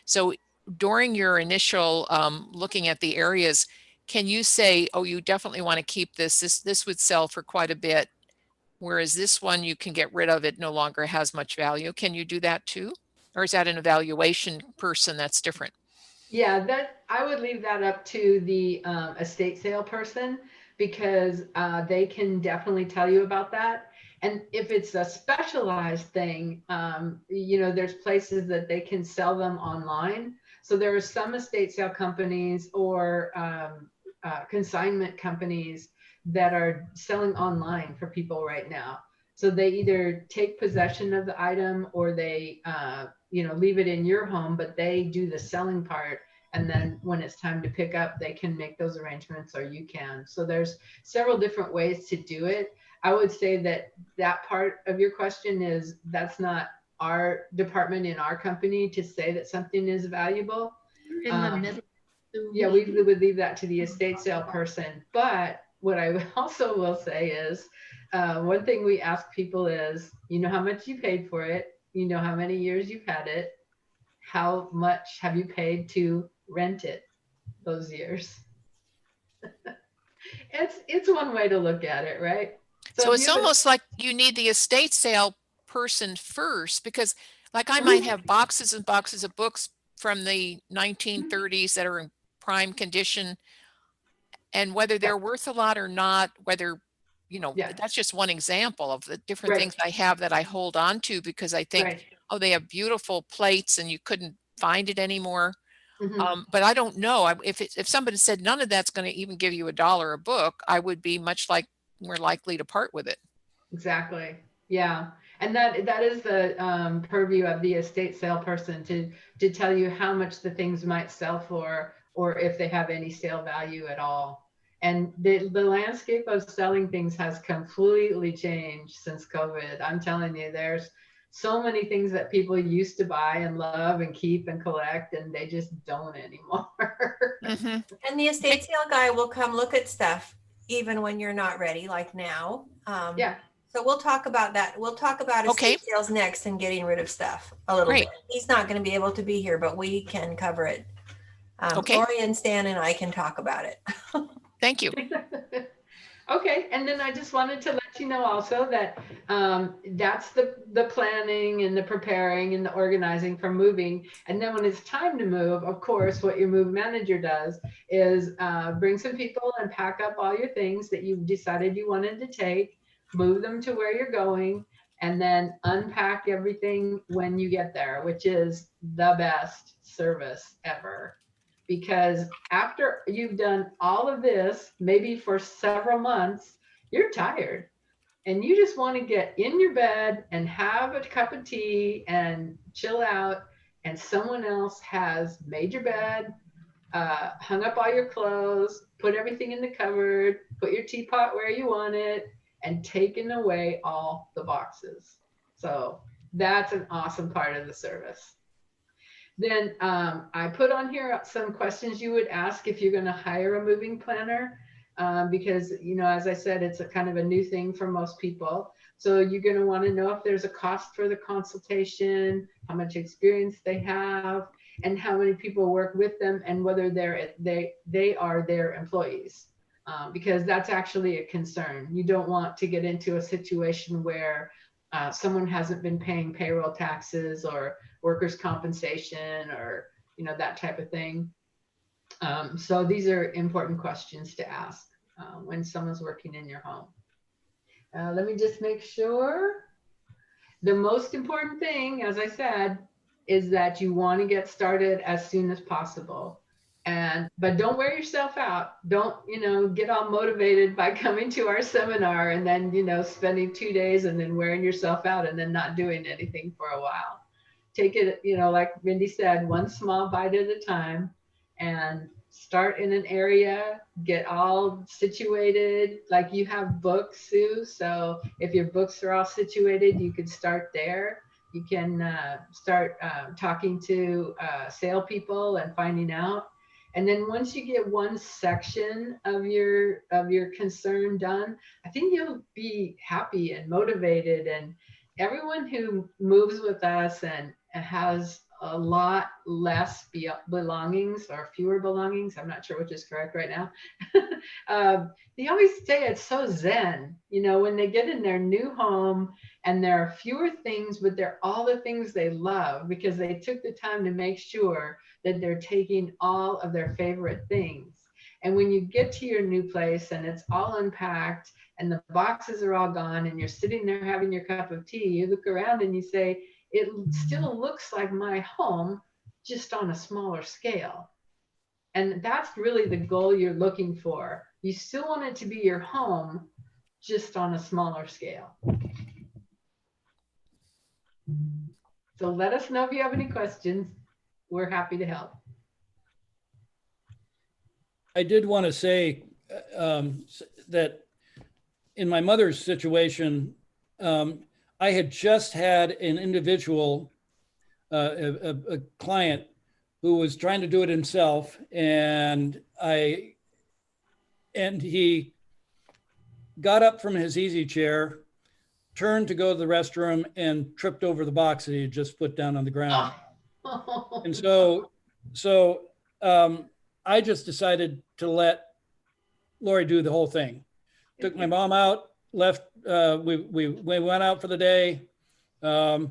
So during your initial looking at the areas, can you say, oh, you definitely want to keep this, this would sell for quite a bit, whereas this one you can get rid of, it no longer has much value? Can you do that too? Or is that an evaluation person that's different? Yeah, that I would leave that up to the estate sale person, because they can definitely tell you about that. And if it's a specialized thing, there's places that they can sell them online. So there are some estate sale companies or consignment companies that are selling online for people right now. So they either take possession of the item, or they leave it in your home, but they do the selling part. And then when it's time to pick up, they can make those arrangements, or you can. So there's several different ways to do it. I would say that part of your question that's not our department in our company to say that something is valuable. In the middle. Yeah, we would leave that to the estate sale person. But what I also will say is, one thing we ask people is, how much you paid for it, how many years you've had it, how much have you paid to rent it those years. It's one way to look at it, right? So if it's you have a- almost like you need the estate sale person first, because like I might have boxes and boxes of books from the 1930s that are in prime condition, and whether they're worth a lot or not, whether, Yeah. that's just one example of the different Right. things I have that I hold on to because I think, Right. oh, they have beautiful plates and you couldn't find it anymore. Mhm. But I don't know. If somebody said none of that's going to even give you $1 a book, I would be much more likely to part with it. Exactly. Yeah. And that is the purview of the estate sale person to tell you how much the things might sell for, or if they have any sale value at all. And the landscape of selling things has completely changed since COVID. I'm telling you, there's so many things that people used to buy and love and keep and collect, and they just don't anymore. Mm-hmm. And the estate sale guy will come look at stuff even when you're not ready, like now. Yeah. So we'll talk about that. We'll talk about estate sales next and getting rid of stuff a little Great. bit. He's not going to be able to be here, but we can cover it. Okay. Lori and Stan and I can talk about it. Thank you. Okay, and then I just wanted to let you know also that that's the planning and the preparing and the organizing for moving. And then when it's time to move, of course, what your move manager does is bring some people and pack up all your things that you decided you wanted to take, move them to where you're going, and then unpack everything when you get there, which is the best service ever. Because after you've done all of this, maybe for several months, you're tired and you just want to get in your bed and have a cup of tea and chill out. And someone else has made your bed, hung up all your clothes, put everything in the cupboard, put your teapot where you want it, and taken away all the boxes. So that's an awesome part of the service. Then I put on here some questions you would ask if you're going to hire a moving planner, because, as I said, it's a kind of a new thing for most people. So you're going to want to know if there's a cost for the consultation, how much experience they have, and how many people work with them, and whether they are their employees, because that's actually a concern. You don't want to get into a situation where someone hasn't been paying payroll taxes or workers' compensation or that type of thing. So these are important questions to ask when someone's working in your home. Let me just make sure. The most important thing, as I said, is that you want to get started as soon as possible. But don't wear yourself out. Don't, get all motivated by coming to our seminar and then, spending 2 days and then wearing yourself out and then not doing anything for a while. Take it, like Mindy said, one small bite at a time, and start in an area, get all situated. Like you have books, Sue. So if your books are all situated, you could start there. You can start talking to salespeople and finding out. And then once you get one section of your concern done, I think you'll be happy and motivated. And everyone who moves with us and has a lot less belongings or fewer belongings. I'm not sure which is correct right now. They always say it's so zen, you know, when they get in their new home and there are fewer things, but they're all the things they love because they took the time to make sure that they're taking all of their favorite things. And when you get to your new place and it's all unpacked and the boxes are all gone and you're sitting there having your cup of tea, you look around and you say, it still looks like my home, just on a smaller scale. And that's really the goal you're looking for. You still want it to be your home, just on a smaller scale. So let us know if you have any questions. We're happy to help. I did want to say that in my mother's situation, I had just had an individual, a client who was trying to do it himself, and he got up from his easy chair, turned to go to the restroom, and tripped over the box that he had just put down on the ground. Oh. And so I just decided to let Lori do the whole thing. Took my mom out, left. We went out for the day, and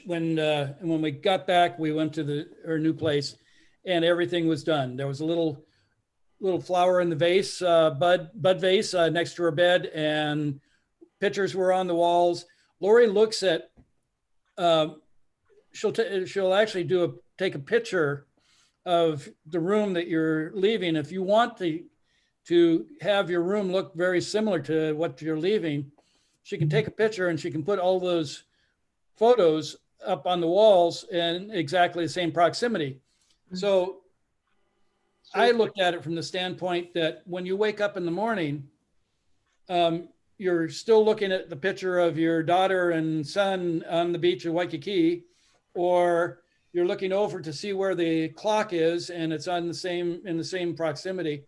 when we got back, we went to her new place, and everything was done. There was a little flower in the vase, bud vase next to her bed, and pictures were on the walls. Lori looks at. She'll actually take a picture of the room that you're leaving. If you want to have your room look very similar to what you're leaving, she can take a picture and she can put all those photos up on the walls in exactly the same proximity. So I looked at it from the standpoint that when you wake up in the morning, you're still looking at the picture of your daughter and son on the beach of Waikiki, or you're looking over to see where the clock is and it's in the same proximity.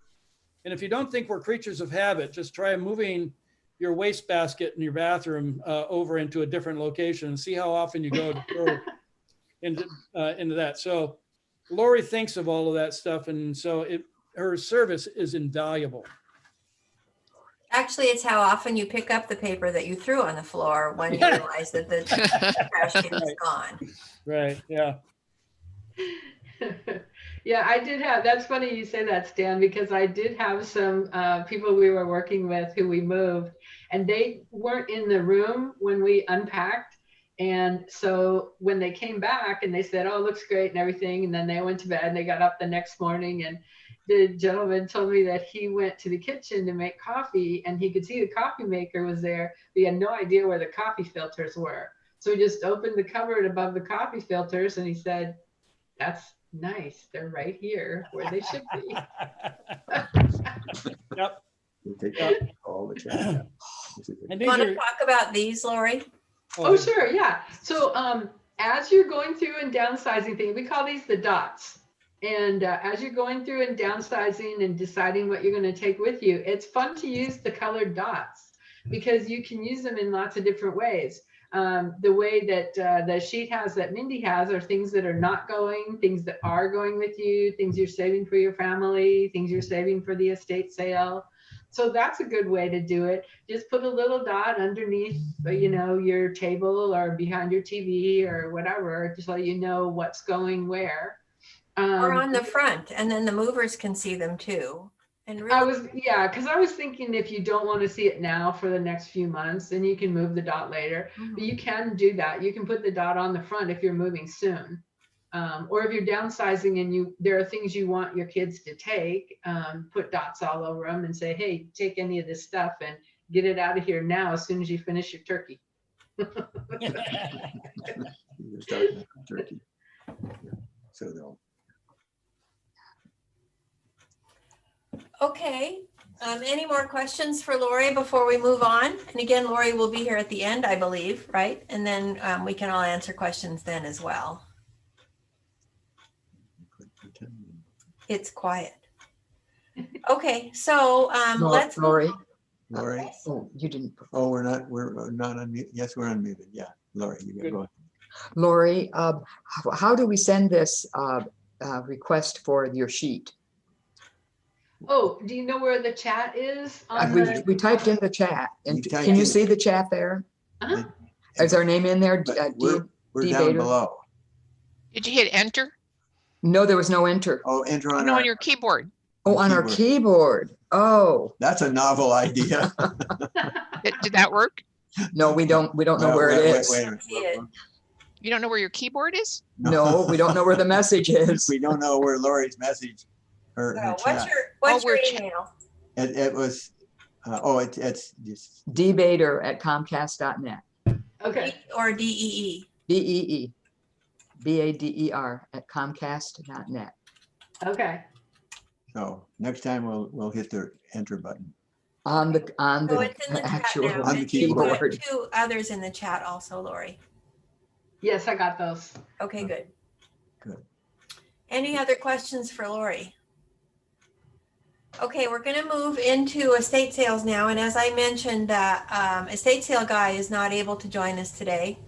And if you don't think we're creatures of habit, just try moving your wastebasket in your bathroom over into a different location and see how often you go into that. So Lori thinks of all of that stuff, and so her service is invaluable. Actually, it's how often you pick up the paper that you threw on the floor when you realize that the trash can is gone. Right, yeah. Yeah, I did have, that's funny you say that, Stan, because I did have some people we were working with who we moved, and they weren't in the room when we unpacked. And so when they came back and they said, oh, it looks great and everything, and then they went to bed and they got up the next morning, and the gentleman told me that he went to the kitchen to make coffee and he could see the coffee maker was there, but he had no idea where the coffee filters were. So he just opened the cupboard above the coffee filters and he said, that's nice. They're right here where they should be. Yep. You take all the trash out. And You want to talk about these, Lori? Oh, sure. Yeah. So as you're going through and downsizing things, we call these the dots. And as you're going through and downsizing and deciding what you're going to take with you, it's fun to use the colored dots because you can use them in lots of different ways. The way that the sheet has that Mindy has are things that are not going, things that are going with you, things you're saving for your family, things you're saving for the estate sale. So that's a good way to do it. Just put a little dot underneath, you know, your table or behind your TV or whatever, just so you know what's going where. Or on the front, and then the movers can see them too. And really, because I was thinking if you don't want to see it now for the next few months, then you can move the dot later. But you can do that. You can put the dot on the front if you're moving soon. Or if you're downsizing and there are things you want your kids to take, put dots all over them and say, hey, take any of this stuff and get it out of here now as soon as you finish your turkey. You're starting with turkey. So they'll. Okay. Any more questions for Lori before we move on? And again, Lori will be here at the end, I believe, right? And then we can all answer questions then as well. It's quiet. Okay, so let's. Lori. Lori. Oh, you didn't. Oh, we're not unmuted. Yes, we're unmuted. Yeah, Lori, you can go ahead. Lori, how do we send this request for your sheet? Oh, do you know where the chat is? On We, the, we typed in the chat. And You typed can you in- see the chat there? Uh-huh. Is our name in there? But D- we're D down Bader? below. Did you hit enter? No, there was no enter. Oh, enter Oh, on no, our, on your keyboard. Oh, on our keyboard. Oh, that's a novel idea. Did that work? no, we don't know Well, where it wait, is. wait a minute. See it. You don't know where your keyboard is? No, we don't know where the message is. We don't know where Lori's message, her So what's chat. your we're email? It was, it's just, dbader@comcast.net. okay. Or DEE? BEE. BADER@comcast.net. Okay. so next time we'll hit the enter button. On the So it's in the chat actual now. On the and you've got keyboard. 2 others in the chat also, Lori. Yes, I got those. Okay, good. Good. Any other questions for Lori? Okay, we're going to move into estate sales now. And as I mentioned, that estate sale guy is not able to join us today.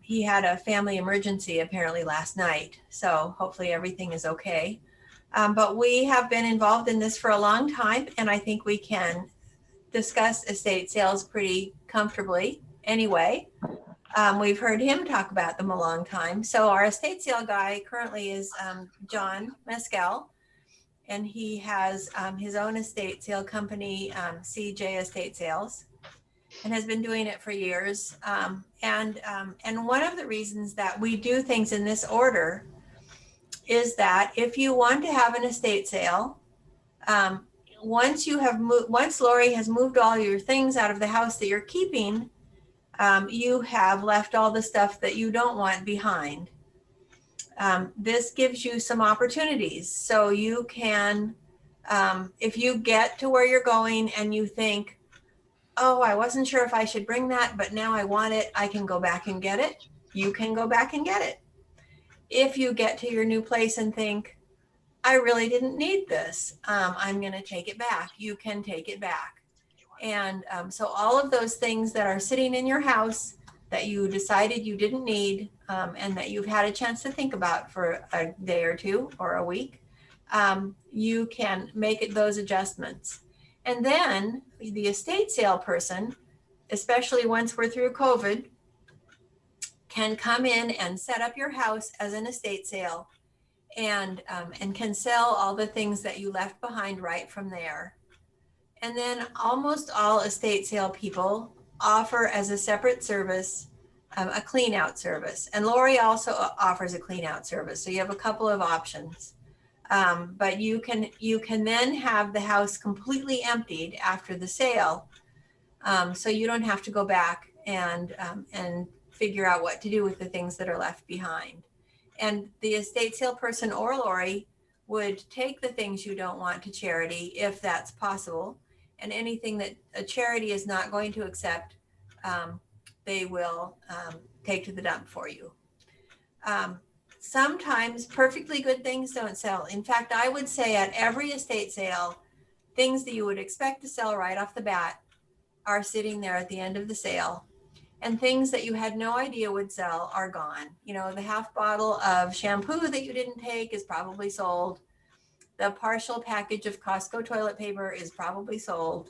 He had a family emergency apparently last night. So hopefully everything is okay. But we have been involved in this for a long time. And I think we can discuss estate sales pretty comfortably anyway. We've heard him talk about them a long time. So our estate sale guy currently is John Mescal, and he has his own estate sale company, CJ Estate Sales, and has been doing it for years. And one of the reasons that we do things in this order is that if you want to have an estate sale, once Lori has moved all your things out of the house that you're keeping, you have left all the stuff that you don't want behind. This gives you some opportunities. So you can, if you get to where you're going and you think, oh, I wasn't sure if I should bring that, but now I want it, I can go back and get it. You can go back and get it. If you get to your new place and think, I really didn't need this, I'm going to take it back. You can take it back. And so all of those things that are sitting in your house that you decided you didn't need and that you've had a chance to think about for a day or 2 or a week, you can make those adjustments. And then the estate sale person, especially once we're through COVID, can come in and set up your house as an estate sale and can sell all the things that you left behind right from there. And then almost all estate sale people offer as a separate service a clean out service. And Lori also offers a clean out service. So you have a couple of options. But you can then have the house completely emptied after the sale. So you don't have to go back and figure out what to do with the things that are left behind. And the estate sale person or Lori would take the things you don't want to charity if that's possible. And anything that a charity is not going to accept, they will take to the dump for you. Sometimes perfectly good things don't sell. In fact, I would say at every estate sale, things that you would expect to sell right off the bat are sitting there at the end of the sale. And things that you had no idea would sell are gone. You know, the half bottle of shampoo that you didn't take is probably sold. The partial package of Costco toilet paper is probably sold.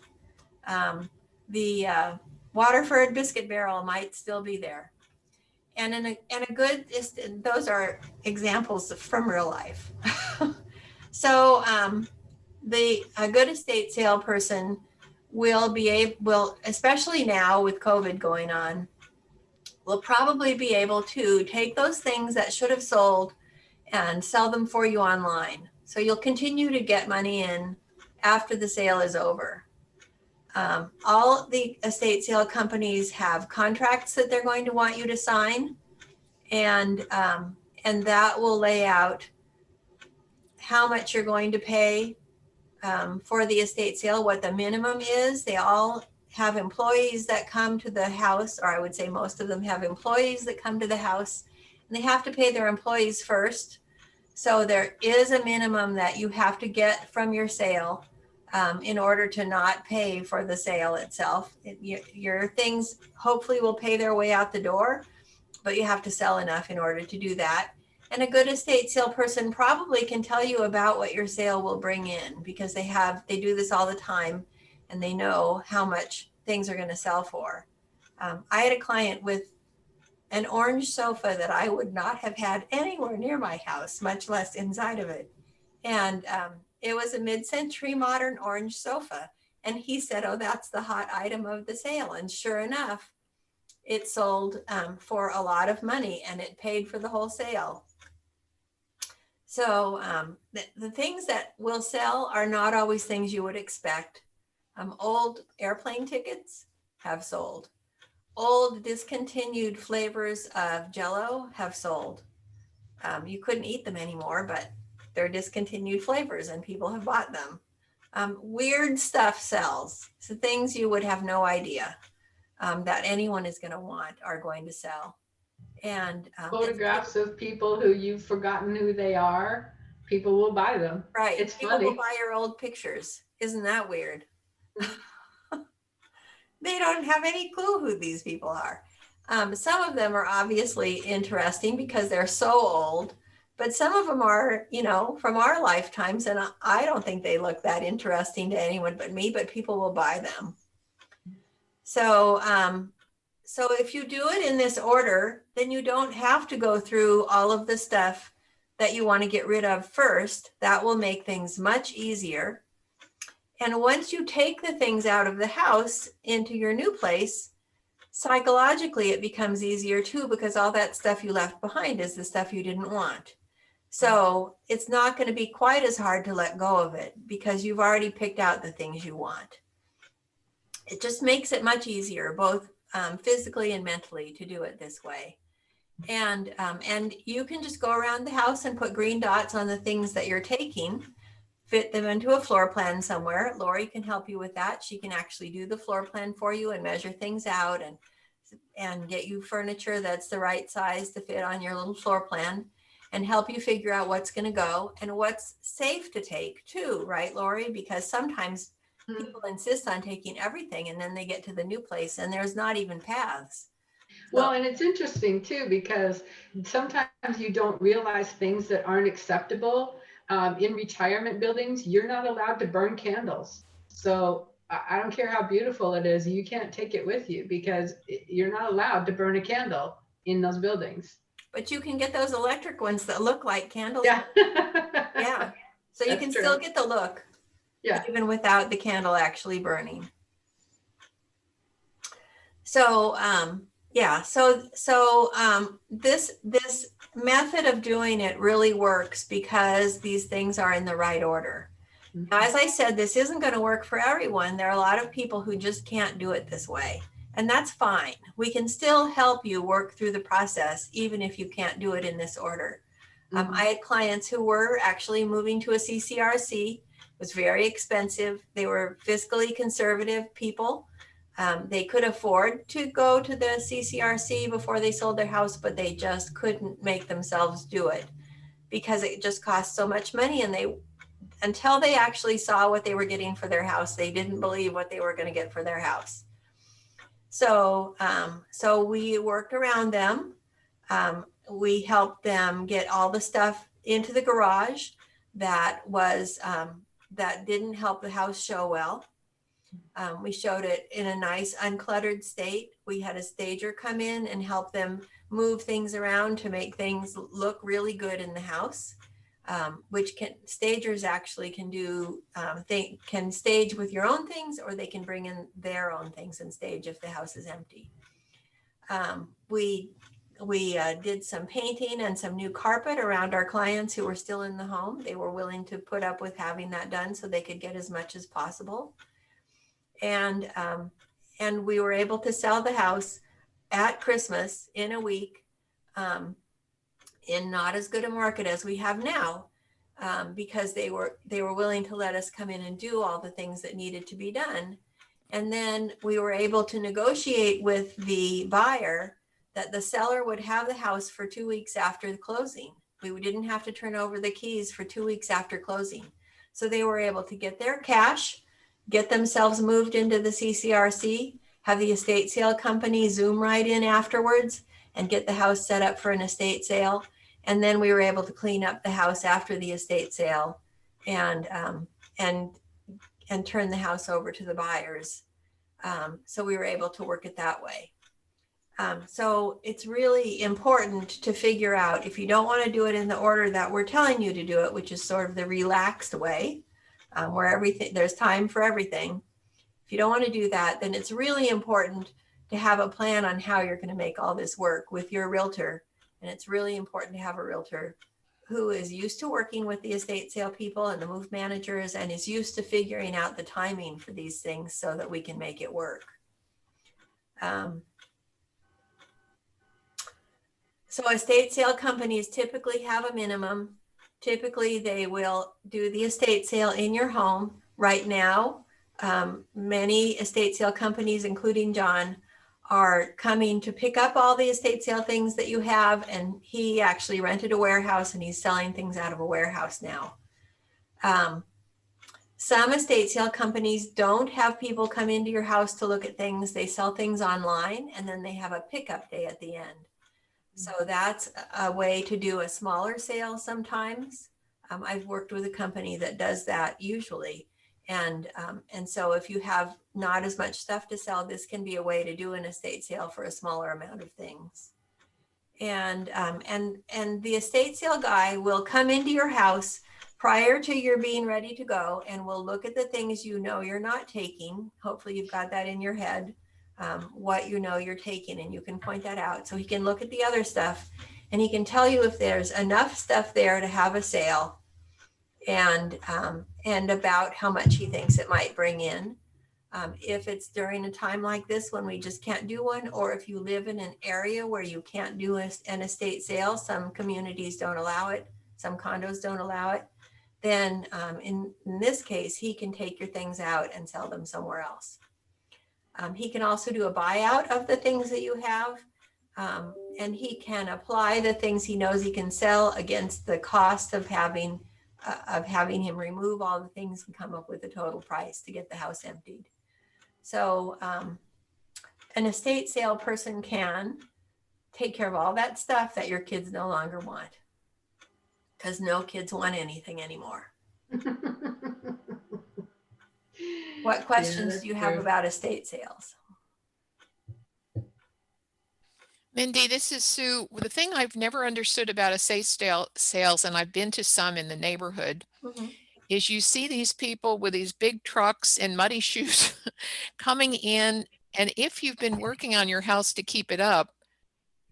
The Waterford biscuit barrel might still be there. And those are examples from real life. So a good estate sale person will, especially now with COVID going on, will probably be able to take those things that should have sold and sell them for you online. So you'll continue to get money in after the sale is over. All the estate sale companies have contracts that they're going to want you to sign, and that will lay out how much you're going to pay for the estate sale, what the minimum is. They all have employees that come to the house, or I would say most of them have employees that come to the house, and they have to pay their employees first. So there is a minimum that you have to get from your sale in order to not pay for the sale itself. Your things hopefully will pay their way out the door, but you have to sell enough in order to do that. And a good estate sale person probably can tell you about what your sale will bring in, because they do this all the time and they know how much things are going to sell for. I had a client with an orange sofa that I would not have had anywhere near my house, much less inside of it. And it was a mid-century modern orange sofa. And he said, oh, that's the hot item of the sale. And sure enough, it sold for a lot of money and it paid for the whole sale. So the things that will sell are not always things you would expect. Old airplane tickets have sold. Old discontinued flavors of Jell-O have sold. You couldn't eat them anymore, but they're discontinued flavors and people have bought them. Weird stuff sells. So things you would have no idea that anyone is going to want are going to sell. And Photographs of people who you've forgotten who they are, people will buy them. right, It's people will funny. buy your old pictures. Isn't that weird? They don't have any clue who these people are. Some of them are obviously interesting because they're so old, but some of them are, you know, from our lifetimes, and I don't think they look that interesting to anyone but me, but people will buy them. So, so if you do it in this order, then you don't have to go through all of the stuff that you want to get rid of first. That will make things much easier. And once you take the things out of the house into your new place, psychologically it becomes easier too, because all that stuff you left behind is the stuff you didn't want. So it's not going to be quite as hard to let go of it because you've already picked out the things you want. It just makes it much easier, both physically and mentally, to do it this way. And you can just go around the house and put green dots on the things that you're taking, fit them into a floor plan somewhere. Lori can help you with that. She can actually do the floor plan for you and measure things out and get you furniture that's the right size to fit on your little floor plan and help you figure out what's going to go and what's safe to take too, right, Lori? Because sometimes people insist on taking everything and then they get to the new place and there's not even paths. Well, and it's interesting too, because sometimes you don't realize things that aren't acceptable. In retirement buildings, you're not allowed to burn candles. So I don't care how beautiful it is, you can't take it with you because you're not allowed to burn a candle in those buildings. But you can get those electric ones that look like candles. Yeah. Yeah. So you That's can true. still get the look. Yeah. Even without the candle actually burning. So yeah, this method of doing it really works because these things are in the right order. Now, as I said, this isn't going to work for everyone. There are a lot of people who just can't do it this way, and that's fine. We can still help you work through the process, even if you can't do it in this order. I had clients who were actually moving to a CCRC. It was very expensive. They were fiscally conservative people. They could afford to go to the CCRC before they sold their house, but they just couldn't make themselves do it because it just cost so much money. And until they actually saw what they were getting for their house, they didn't believe what they were going to get for their house. So, so we worked around them. We helped them get all the stuff into the garage that was, that didn't help the house show well. We showed it in a nice uncluttered state. We had a stager come in and help them move things around to make things look really good in the house, which stagers actually can do, can stage with your own things, or they can bring in their own things and stage if the house is empty. We did some painting and some new carpet around our clients who were still in the home. They were willing to put up with having that done so they could get as much as possible. And we were able to sell the house at Christmas in a week, in not as good a market as we have now, because they were willing to let us come in and do all the things that needed to be done. And then we were able to negotiate with the buyer that the seller would have the house for 2 weeks after the closing. We didn't have to turn over the keys for 2 weeks after closing. So they were able to get their cash, get themselves moved into the CCRC, have the estate sale company Zoom right in afterwards, and get the house set up for an estate sale. And then we were able to clean up the house after the estate sale and turn the house over to the buyers. So we were able to work it that way. So it's really important to figure out, if you don't want to do it in the order that we're telling you to do it, which is sort of the relaxed way, where there's time for everything. If you don't want to do that, then it's really important to have a plan on how you're going to make all this work with your realtor. And it's really important to have a realtor who is used to working with the estate sale people and the move managers and is used to figuring out the timing for these things so that we can make it work. So estate sale companies typically have a minimum. Typically, they will do the estate sale in your home. Right now, many estate sale companies, including John, are coming to pick up all the estate sale things that you have. And he actually rented a warehouse and he's selling things out of a warehouse now. Some estate sale companies don't have people come into your house to look at things. They sell things online and then they have a pickup day at the end. So that's a way to do a smaller sale sometimes. I've worked with a company that does that usually. And so if you have not as much stuff to sell, this can be a way to do an estate sale for a smaller amount of things. And the estate sale guy will come into your house prior to your being ready to go and will look at the things you know you're not taking. Hopefully you've got that in your head, what you know you're taking, and you can point that out. So he can look at the other stuff and he can tell you if there's enough stuff there to have a sale, and about how much he thinks it might bring in. If it's during a time like this when we just can't do one, or if you live in an area where you can't do an estate sale, some communities don't allow it, some condos don't allow it, then in this case, he can take your things out and sell them somewhere else. He can also do a buyout of the things that you have, and he can apply the things he knows he can sell against the cost of having him remove all the things and come up with a total price to get the house emptied. So an estate sale person can take care of all that stuff that your kids no longer want, because no kids want anything anymore. What questions do you have about estate sales? Mindy, this is Sue. The thing I've never understood about estate sales, and I've been to some in the neighborhood, is you see these people with these big trucks and muddy shoes coming in. And if you've been working on your house to keep it up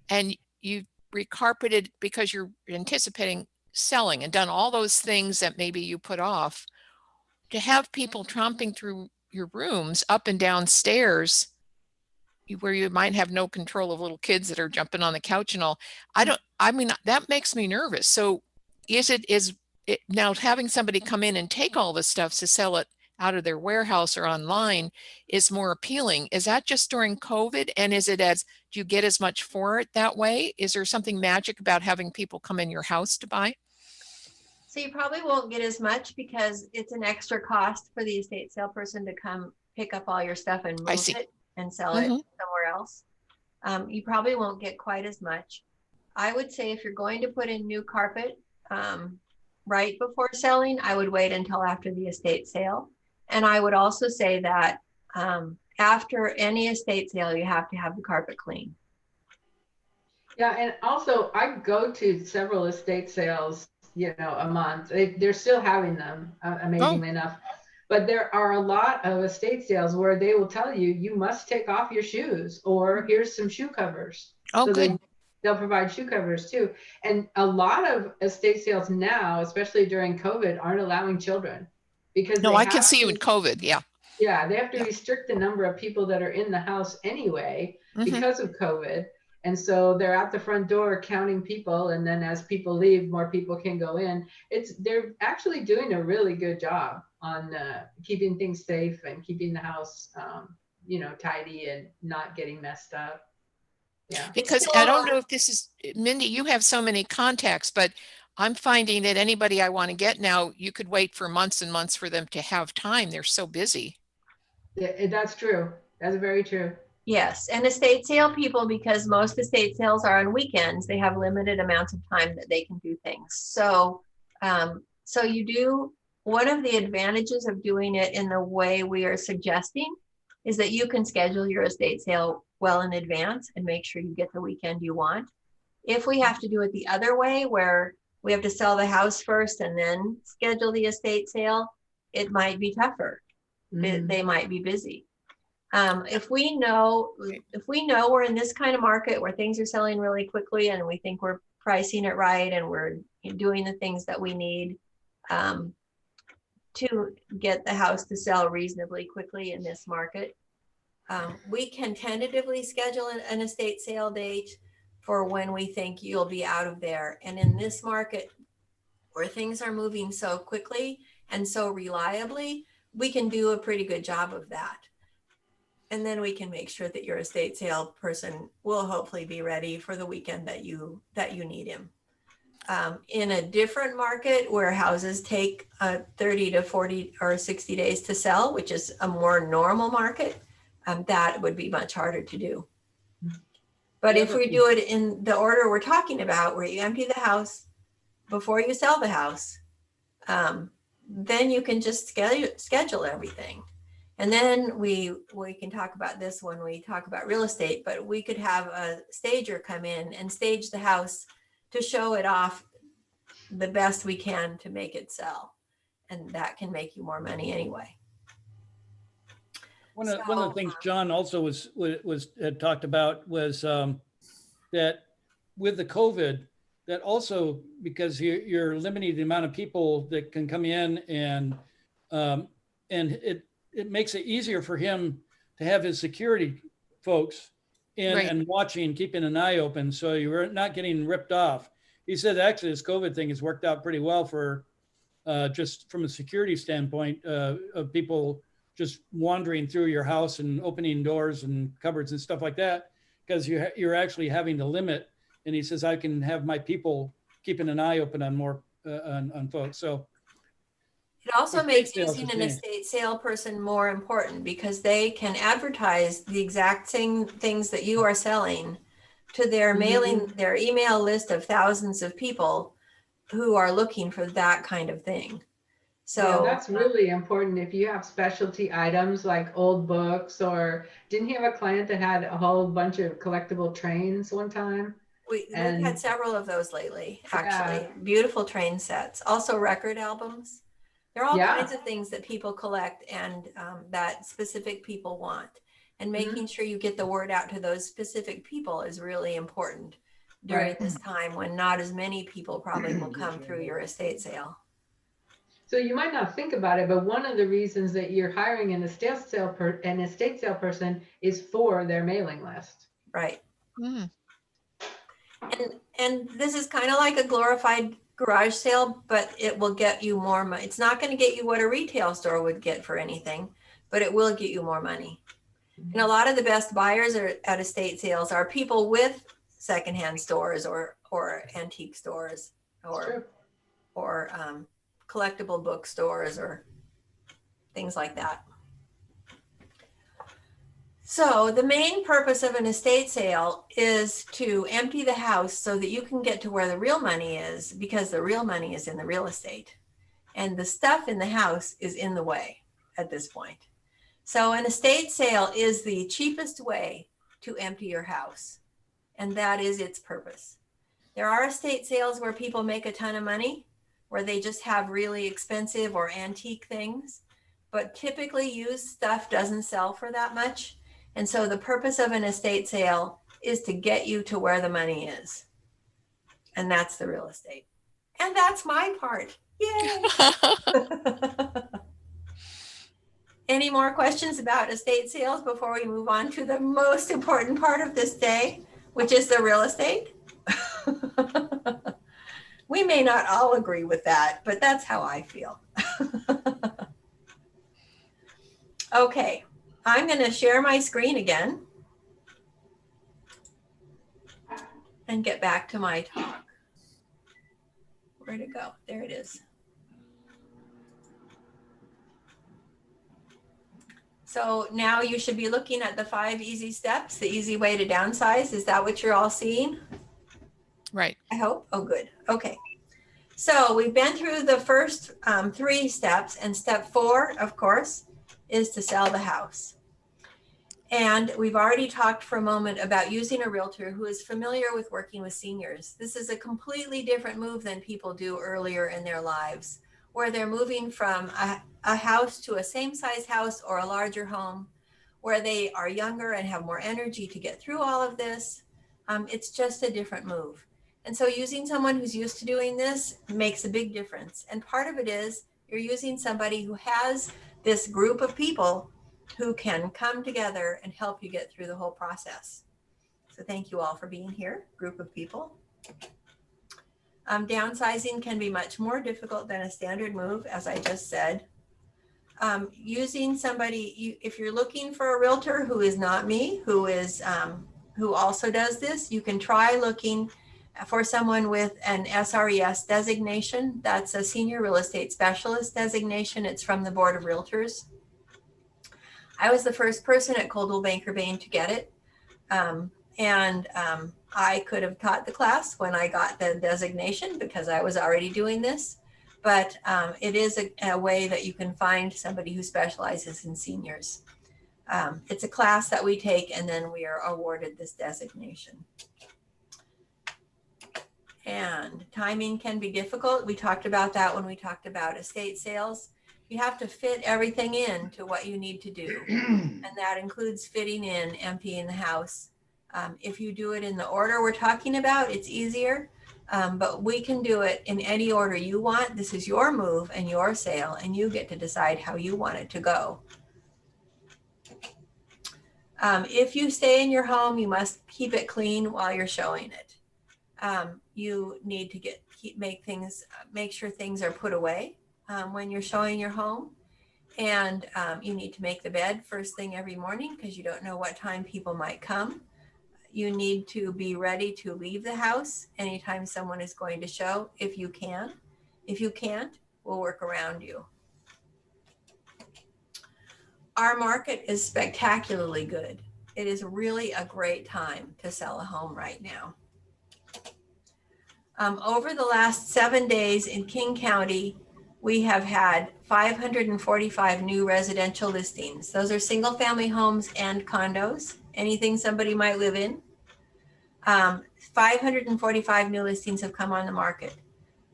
and you recarpeted because you're anticipating selling and done all those things that maybe you put off, to have people tromping through your rooms up and down stairs where you might have no control of little kids that are jumping on the couch and all. I mean, that makes me nervous. So is it now having somebody come in and take all this stuff to sell it out of their warehouse or online is more appealing? Is that just during COVID? And do you get as much for it that way? Is there something magic about having people come in your house to buy? So you probably won't get as much because it's an extra cost for the estate sale person to come pick up all your stuff and move it and sell it somewhere else. You probably won't get quite as much. I would say if you're going to put in new carpet right before selling, I would wait until after the estate sale. And I would also say that after any estate sale, you have to have the carpet clean. Yeah, and also I go to several estate sales, a month. They're still having them, amazingly enough. But there are a lot of estate sales where they will tell you, you must take off your shoes, or here's some shoe covers. Oh, so good. They'll provide shoe covers too. And a lot of estate sales now, especially during COVID, aren't allowing children because I can see you in COVID. Yeah. Yeah, they have to restrict the number of people that are in the house anyway because of COVID. And so they're at the front door counting people. And then as people leave, more people can go in. They're actually doing a really good job on keeping things safe and keeping the house, tidy and not getting messed up. Yeah. Because I don't know if this is, Mindy, you have so many contacts, but I'm finding that anybody I want to get now, you could wait for months and months for them to have time. They're so busy. That's true. That's very true. Yes, and estate sale people, because most estate sales are on weekends, they have limited amounts of time that they can do things. So, so you do, one of the advantages of doing it in the way we are suggesting is that you can schedule your estate sale well in advance and make sure you get the weekend you want. If we have to do it the other way, where we have to sell the house first and then schedule the estate sale, it might be tougher. They might be busy. If we know we're in this kind of market where things are selling really quickly and we think we're pricing it right and we're doing the things that we need to get the house to sell reasonably quickly in this market, we can tentatively schedule an estate sale date for when we think you'll be out of there. And in this market where things are moving so quickly and so reliably, we can do a pretty good job of that. And then we can make sure that your estate sale person will hopefully be ready for the weekend that you need him. In a different market where houses take 30 to 40 or 60 days to sell, which is a more normal market, that would be much harder to do. But if we do it in the order we're talking about, where you empty the house before you sell the house, then you can just schedule everything. And then we can talk about this when we talk about real estate, but we could have a stager come in and stage the house to show it off the best we can to make it sell. And that can make you more money anyway. One of the things John also had talked about was that with the COVID, that also because you're limiting the amount of people that can come in, and it makes it easier for him to have his security folks in and watching, keeping an eye open, so you're not getting ripped off. He said actually this COVID thing has worked out pretty well for just from a security standpoint of people just wandering through your house and opening doors and cupboards and stuff like that, because you're actually having to limit. And he says, I can have my people keeping an eye open on more on folks. So it also makes using an estate sale person more important, because they can advertise the exact same things that you are selling to their their email list of thousands of people who are looking for that kind of thing. So yeah, that's really important. If you have specialty items like old books, or didn't you have a client that had a whole bunch of collectible trains one time? We've had several of those lately, actually. Beautiful train sets, also record albums. There are all kinds of things that people collect and that specific people want. And making sure you get the word out to those specific people is really important during this time when not as many people probably will come through your estate sale. So you might not think about it, but one of the reasons that you're hiring an estate sale person is for their mailing list. Right. And this is kind of like a glorified garage sale, but it will get you more money. It's not going to get you what a retail store would get for anything, but it will get you more money. And a lot of the best buyers at estate sales are people with secondhand stores or antique stores or collectible bookstores or things like that. So the main purpose of an estate sale is to empty the house so that you can get to where the real money is, because the real money is in the real estate and the stuff in the house is in the way at this point. So an estate sale is the cheapest way to empty your house, and that is its purpose. There are estate sales where people make a ton of money, where they just have really expensive or antique things, but typically used stuff doesn't sell for that much. And so the purpose of an estate sale is to get you to where the money is. And that's the real estate. And that's my part. Yay! Any more questions about estate sales before we move on to the most important part of this day, which is the real estate? We may not all agree with that, but that's how I feel. Okay. I'm going to share my screen again and get back to my talk. Where'd it go? There it is. So now you should be looking at the 5 easy steps, the easy way to downsize. Is that what you're all seeing? Right. I hope. Oh, good. Okay. So we've been through the first 3 steps, and step 4, of course, is to sell the house. And we've already talked for a moment about using a realtor who is familiar with working with seniors. This is a completely different move than people do earlier in their lives, where they're moving from a house to a same size house or a larger home, where they are younger and have more energy to get through all of this. It's just a different move. And so using someone who's used to doing this makes a big difference. And part of it is you're using somebody who has this group of people who can come together and help you get through the whole process. So thank you all for being here, group of people. Downsizing can be much more difficult than a standard move, as I just said. Using somebody, if you're looking for a realtor who is not me, who also does this, you can try looking for someone with an SRES designation. That's a senior real estate specialist designation. It's from the Board of Realtors. I was the first person at Coldwell Banker Bain to get it. I could have taught the class when I got the designation because I was already doing this. But it is a way that you can find somebody who specializes in seniors. It's a class that we take, and then we are awarded this designation. And timing can be difficult. We talked about that when we talked about estate sales. You have to fit everything in to what you need to do. And that includes fitting in, emptying the house. If you do it in the order we're talking about, it's easier. But we can do it in any order you want. This is your move and your sale, and you get to decide how you want it to go. If you stay in your home, you must keep it clean while you're showing it. You need to make sure things are put away when you're showing your home. And you need to make the bed first thing every morning because you don't know what time people might come. You need to be ready to leave the house anytime someone is going to show, if you can. If you can't, we'll work around you. Our market is spectacularly good. It is really a great time to sell a home right now. Over the last 7 days in King County, we have had 545 new residential listings. Those are single family homes and condos, anything somebody might live in. 545 new listings have come on the market.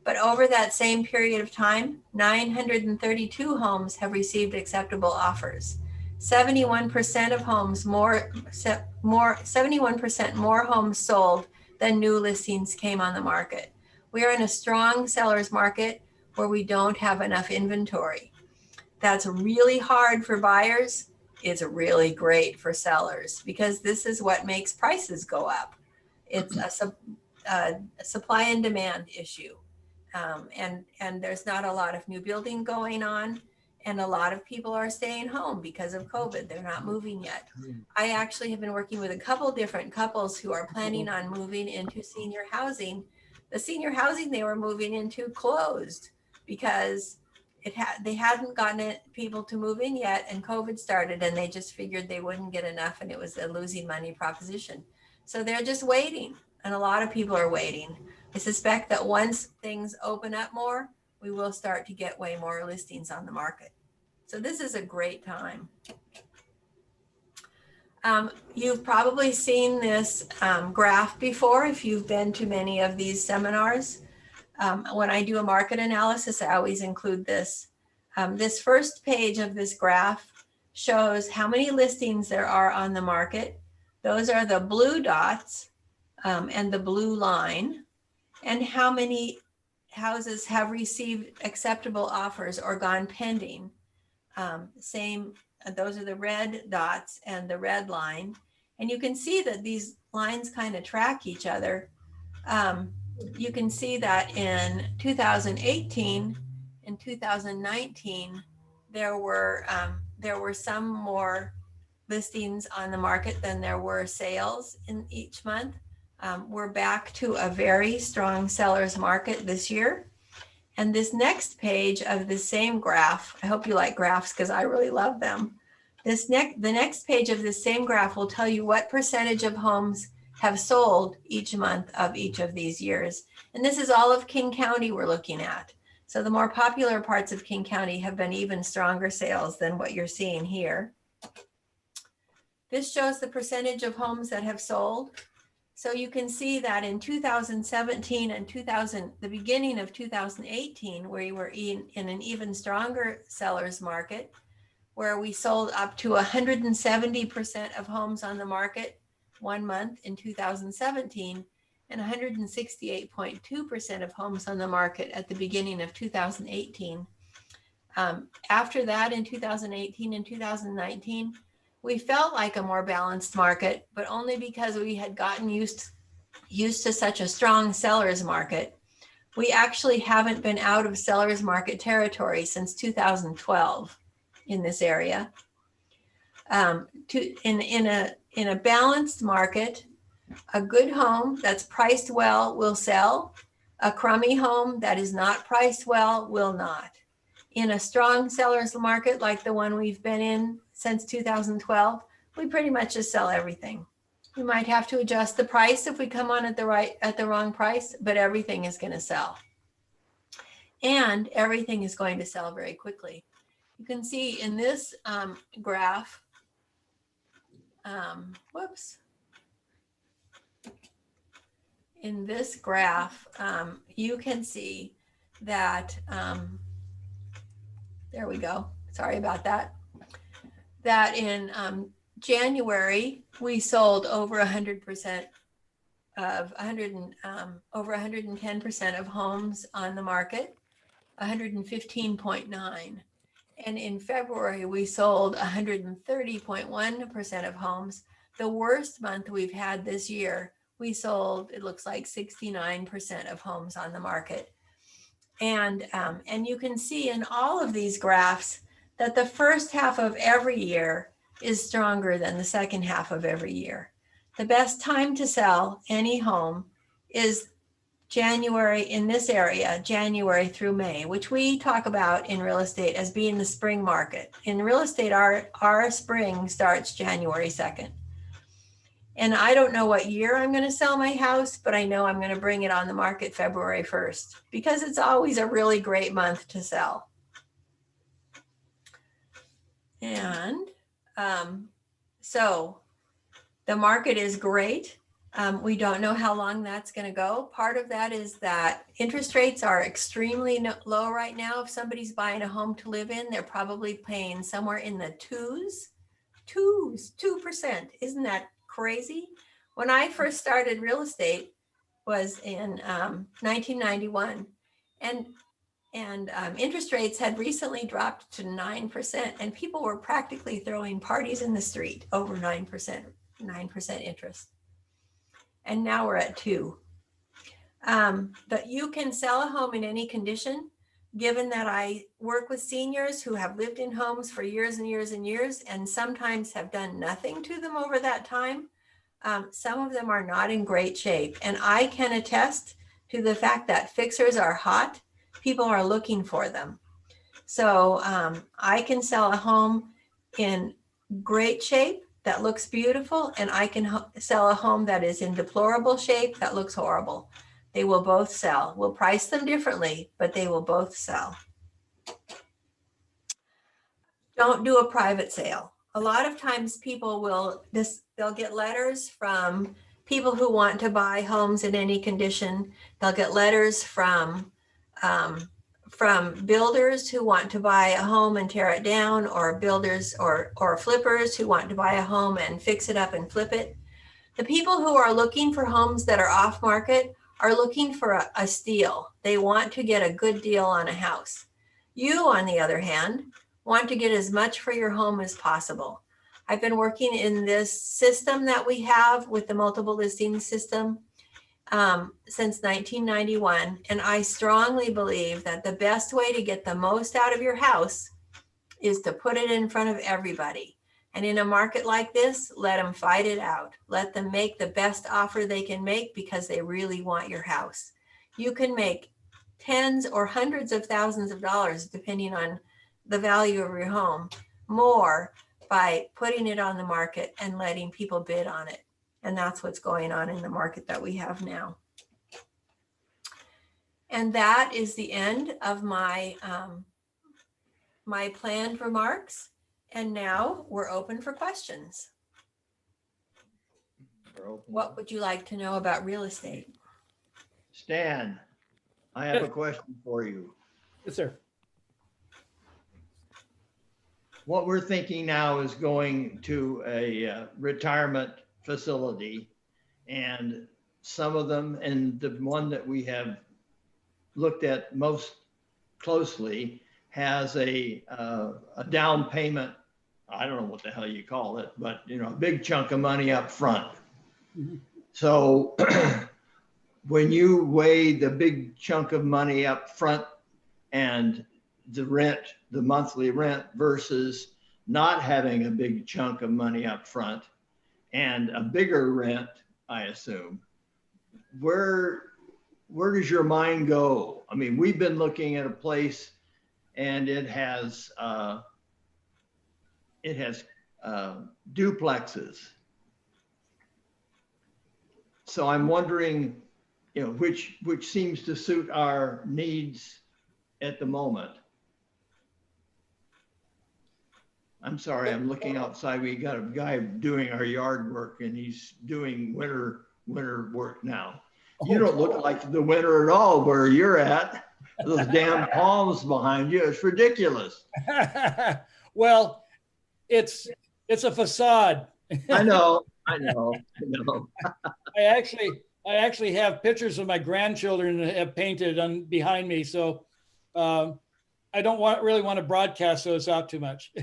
But over that same period of time, 932 homes have received acceptable offers. 71% of homes 71% more homes sold than new listings came on the market. We are in a strong seller's market where we don't have enough inventory. That's really hard for buyers. It's really great for sellers because this is what makes prices go up. It's a supply and demand issue. And there's not a lot of new building going on, and a lot of people are staying home because of COVID. They're not moving yet. I actually have been working with a couple different couples who are planning on moving into senior housing. The senior housing they were moving into closed because they hadn't gotten people to move in yet, and COVID started, and they just figured they wouldn't get enough, and it was a losing money proposition. So they're just waiting, and a lot of people are waiting. I suspect that once things open up more, we will start to get way more listings on the market. So this is a great time. You've probably seen this graph before if you've been to many of these seminars. When I do a market analysis, I always include this. This first page of this graph shows how many listings there are on the market. Those are the blue dots and the blue line, and how many houses have received acceptable offers or gone pending. Those are the red dots and the red line. And you can see that these lines kind of track each other. You can see that in 2018 and 2019, there were some more listings on the market than there were sales in each month. We're back to a very strong seller's market this year. And this next page of the same graph, I hope you like graphs because I really love them. The next page of this same graph will tell you what percentage of homes have sold each month of each of these years. And this is all of King County we're looking at. So the more popular parts of King County have been even stronger sales than what you're seeing here. This shows the percentage of homes that have sold. So you can see that in 2017 and the beginning of 2018, where we were in an even stronger seller's market, where we sold up to 170% of homes on the market 1 month in 2017 and 168.2% of homes on the market at the beginning of 2018. After that, in 2018 and 2019, we felt like a more balanced market, but only because we had gotten used to such a strong seller's market. We actually haven't been out of seller's market territory since 2012 in this area. In a balanced market, a good home that's priced well will sell. A crummy home that is not priced well will not. In a strong seller's market like the one we've been in since 2012, we pretty much just sell everything. We might have to adjust the price if we come on at the wrong price, but everything is going to sell. And everything is going to sell very quickly. You can see in this graph, in this graph, you can see that, there we go, sorry about that, that in January, we sold over 100% of over 110% of homes on the market, 115.9. And in February, we sold 130.1% of homes. The worst month we've had this year, we sold, it looks like 69% of homes on the market. And you can see in all of these graphs that the first half of every year is stronger than the second half of every year. The best time to sell any home is January in this area, January through May, which we talk about in real estate as being the spring market. In real estate, our spring starts January 2nd. And I don't know what year I'm going to sell my house, but I know I'm going to bring it on the market February 1st because it's always a really great month to sell. And so the market is great. We don't know how long that's going to go. Part of that is that interest rates are extremely low right now. If somebody's buying a home to live in, they're probably paying somewhere in the 2%. Isn't that crazy? When I first started real estate was in 1991, and interest rates had recently dropped to 9%, and people were practically throwing parties in the street over 9% interest. And now we're at 2%. But you can sell a home in any condition. Given that I work with seniors who have lived in homes for years and years and years, and sometimes have done nothing to them over that time, some of them are not in great shape. And I can attest to the fact that fixers are hot. People are looking for them. So I can sell a home in great shape that looks beautiful, and I can sell a home that is in deplorable shape that looks horrible. They will both sell. We'll price them differently, but they will both sell. Don't do a private sale. A lot of times people they'll get letters from people who want to buy homes in any condition. They'll get letters from builders who want to buy a home and tear it down, or builders or flippers who want to buy a home and fix it up and flip it. The people who are looking for homes that are off market are looking for a steal. They want to get a good deal on a house. You, on the other hand, want to get as much for your home as possible. I've been working in this system that we have with the multiple listing system since 1991. And I strongly believe that the best way to get the most out of your house is to put it in front of everybody. And in a market like this, let them fight it out. Let them make the best offer they can make because they really want your house. You can make tens or hundreds of thousands of dollars, depending on the value of your home, more by putting it on the market and letting people bid on it. And that's what's going on in the market that we have now. And that is the end of my my planned remarks. And now we're open for questions. What would you like to know about real estate? Stan, I have a question for you. Yes, sir. What we're thinking now is going to a retirement facility, and some of them, and the one that we have looked at most closely has a down payment. I don't know what the hell you call it, but you know, a big chunk of money up front. Mhm. So when you weigh the big chunk of money up front and the rent, the monthly rent versus not having a big chunk of money up front and a bigger rent, I assume, where does your mind go? I mean, we've been looking at a place and it has duplexes. So I'm wondering, you know, which seems to suit our needs at the moment. I'm sorry, I'm looking outside. We got a guy doing our yard work and he's doing winter work now. You don't look like the winter at all where you're at. Those damn palms behind you. It's ridiculous. Well, it's a facade. I know. I actually have pictures of my grandchildren that have painted on behind me. So I don't really want to broadcast those out too much.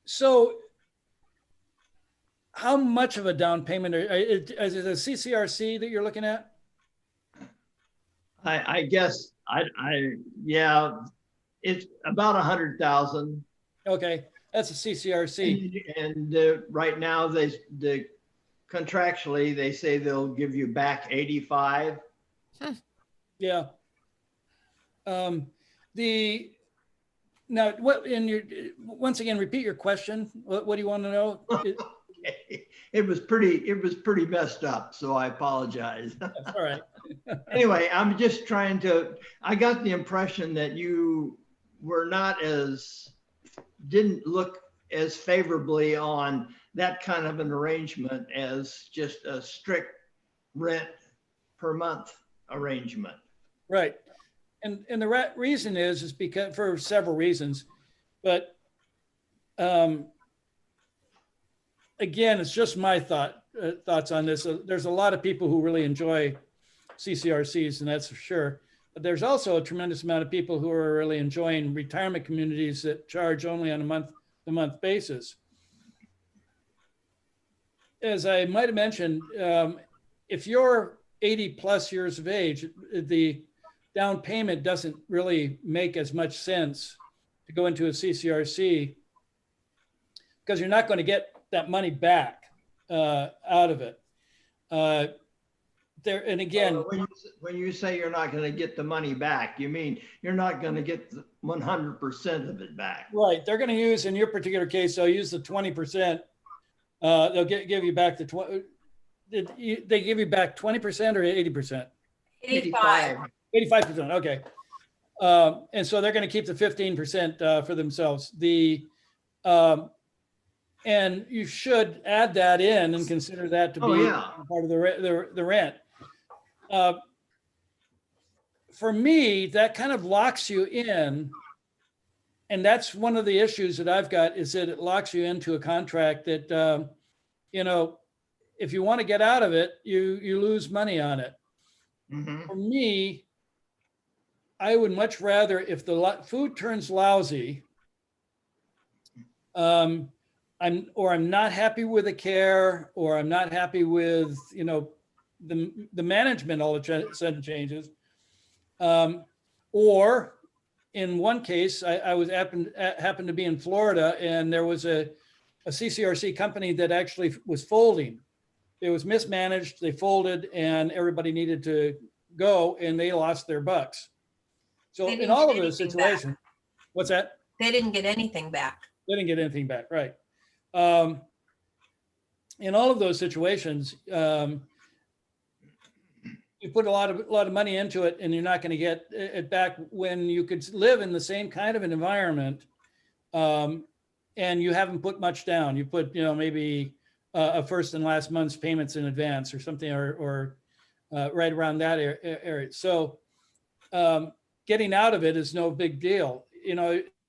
So how much of a down payment is it a CCRC that you're looking at? I guess yeah, it's about 100,000. Okay, that's a CCRC. And right now contractually they say they'll give you back 85. Yeah. Now what once again, repeat your question. What do you want to know? It was pretty messed up, so I apologize. That's all right. Anyway, I'm just trying to, I got the impression that you were didn't look as favorably on that kind of an arrangement as just a strict rent per month arrangement. Right. And the reason is because for several reasons, but again, it's just my thoughts on this. There's a lot of people who really enjoy CCRCs, and that's for sure. But there's also a tremendous amount of people who are really enjoying retirement communities that charge only on a month-to-month basis. As I might have mentioned, if you're 80 plus years of age, the down payment doesn't really make as much sense to go into a CCRC because you're not going to get that money back out of it. And again, when you say you're not going to get the money back, you mean you're not going to get 100% of it back. Right. They're going to use, in your particular case, they'll use the 20%. They'll give you back the 20. They give you back 20% or 80%? 85. 85%. Okay. And so they're going to keep the 15% for themselves. And you should add that in and consider that to be part of the rent. For me, that kind of locks you in. And that's one of the issues that I've got is that it locks you into a contract that, you know, if you want to get out of it, you lose money on it. Mm-hmm. For me, I would much rather, if the food turns lousy, I'm not happy with the care, or I'm not happy with, you know, the management all of a sudden changes. Or in one case, I happened to be in Florida, and there was a CCRC company that actually was folding. It was mismanaged, they folded, and everybody needed to go, and they lost their bucks. So in all of those situations, what's that? They didn't get anything back. They didn't get anything back, right? In all of those situations, you put a lot of money into it, and you're not going to get it back when you could live in the same kind of an environment, and you haven't put much down. You put, maybe a first and last month's payments in advance or something, or right around that area. So getting out of it is no big deal.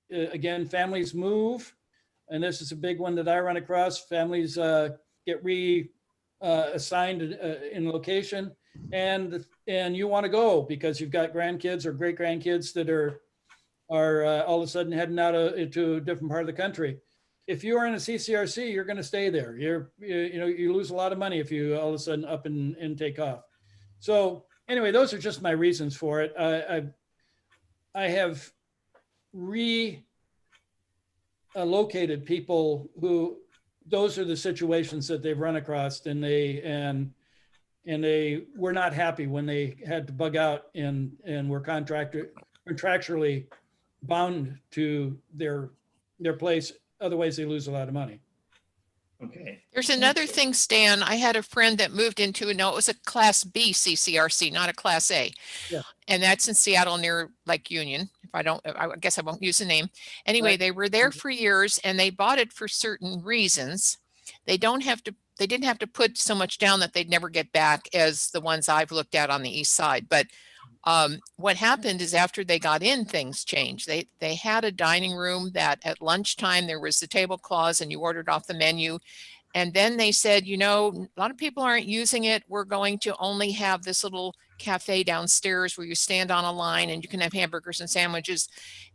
Again, families move, and this is a big one that I run across. Families get assigned in location, and you want to go because you've got grandkids or great grandkids that are all of a sudden heading out to a different part of the country. If you are in a CCRC, you're going to stay there. You lose a lot of money if you all of a sudden up and take off. So anyway, those are just my reasons for it. I have relocated people who, those are the situations that they've run across, and they were not happy when they had to bug out and were contractually bound to their place. Otherwise, they lose a lot of money. Okay. There's another thing, Stan. I had a friend that moved into, no, it was a Class B CCRC, not a Class A. Yeah. And that's in Seattle near Lake Union. I guess I won't use the name. Anyway, Right. They were there for years, and they bought it for certain reasons. They didn't have to put so much down that they'd never get back as the ones I've looked at on the east side. But what happened is after they got in, things changed. They had a dining room that at lunchtime there was the tablecloths and you ordered off the menu. And then they said, a lot of people aren't using it. We're going to only have this little cafe downstairs where you stand on a line and you can have hamburgers and sandwiches.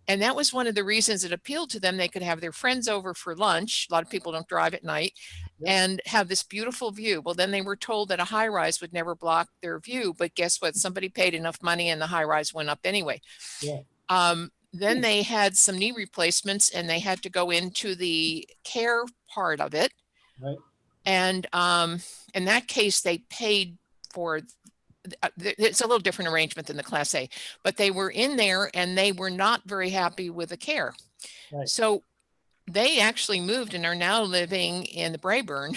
And that was one of the reasons it appealed to them. They could have their friends over for lunch. A lot of people don't drive at night. Yep. And have this beautiful view. Well, then they were told that a high rise would never block their view. But guess what? Somebody paid enough money and the high rise went up anyway. Yeah. Then they had some knee replacements and they had to go into the care part of it. Right. And in that case, they paid for, it's a little different arrangement than the Class A, but they were in there and they were not very happy with the care. Right. So they actually moved and are now living in the Brayburn.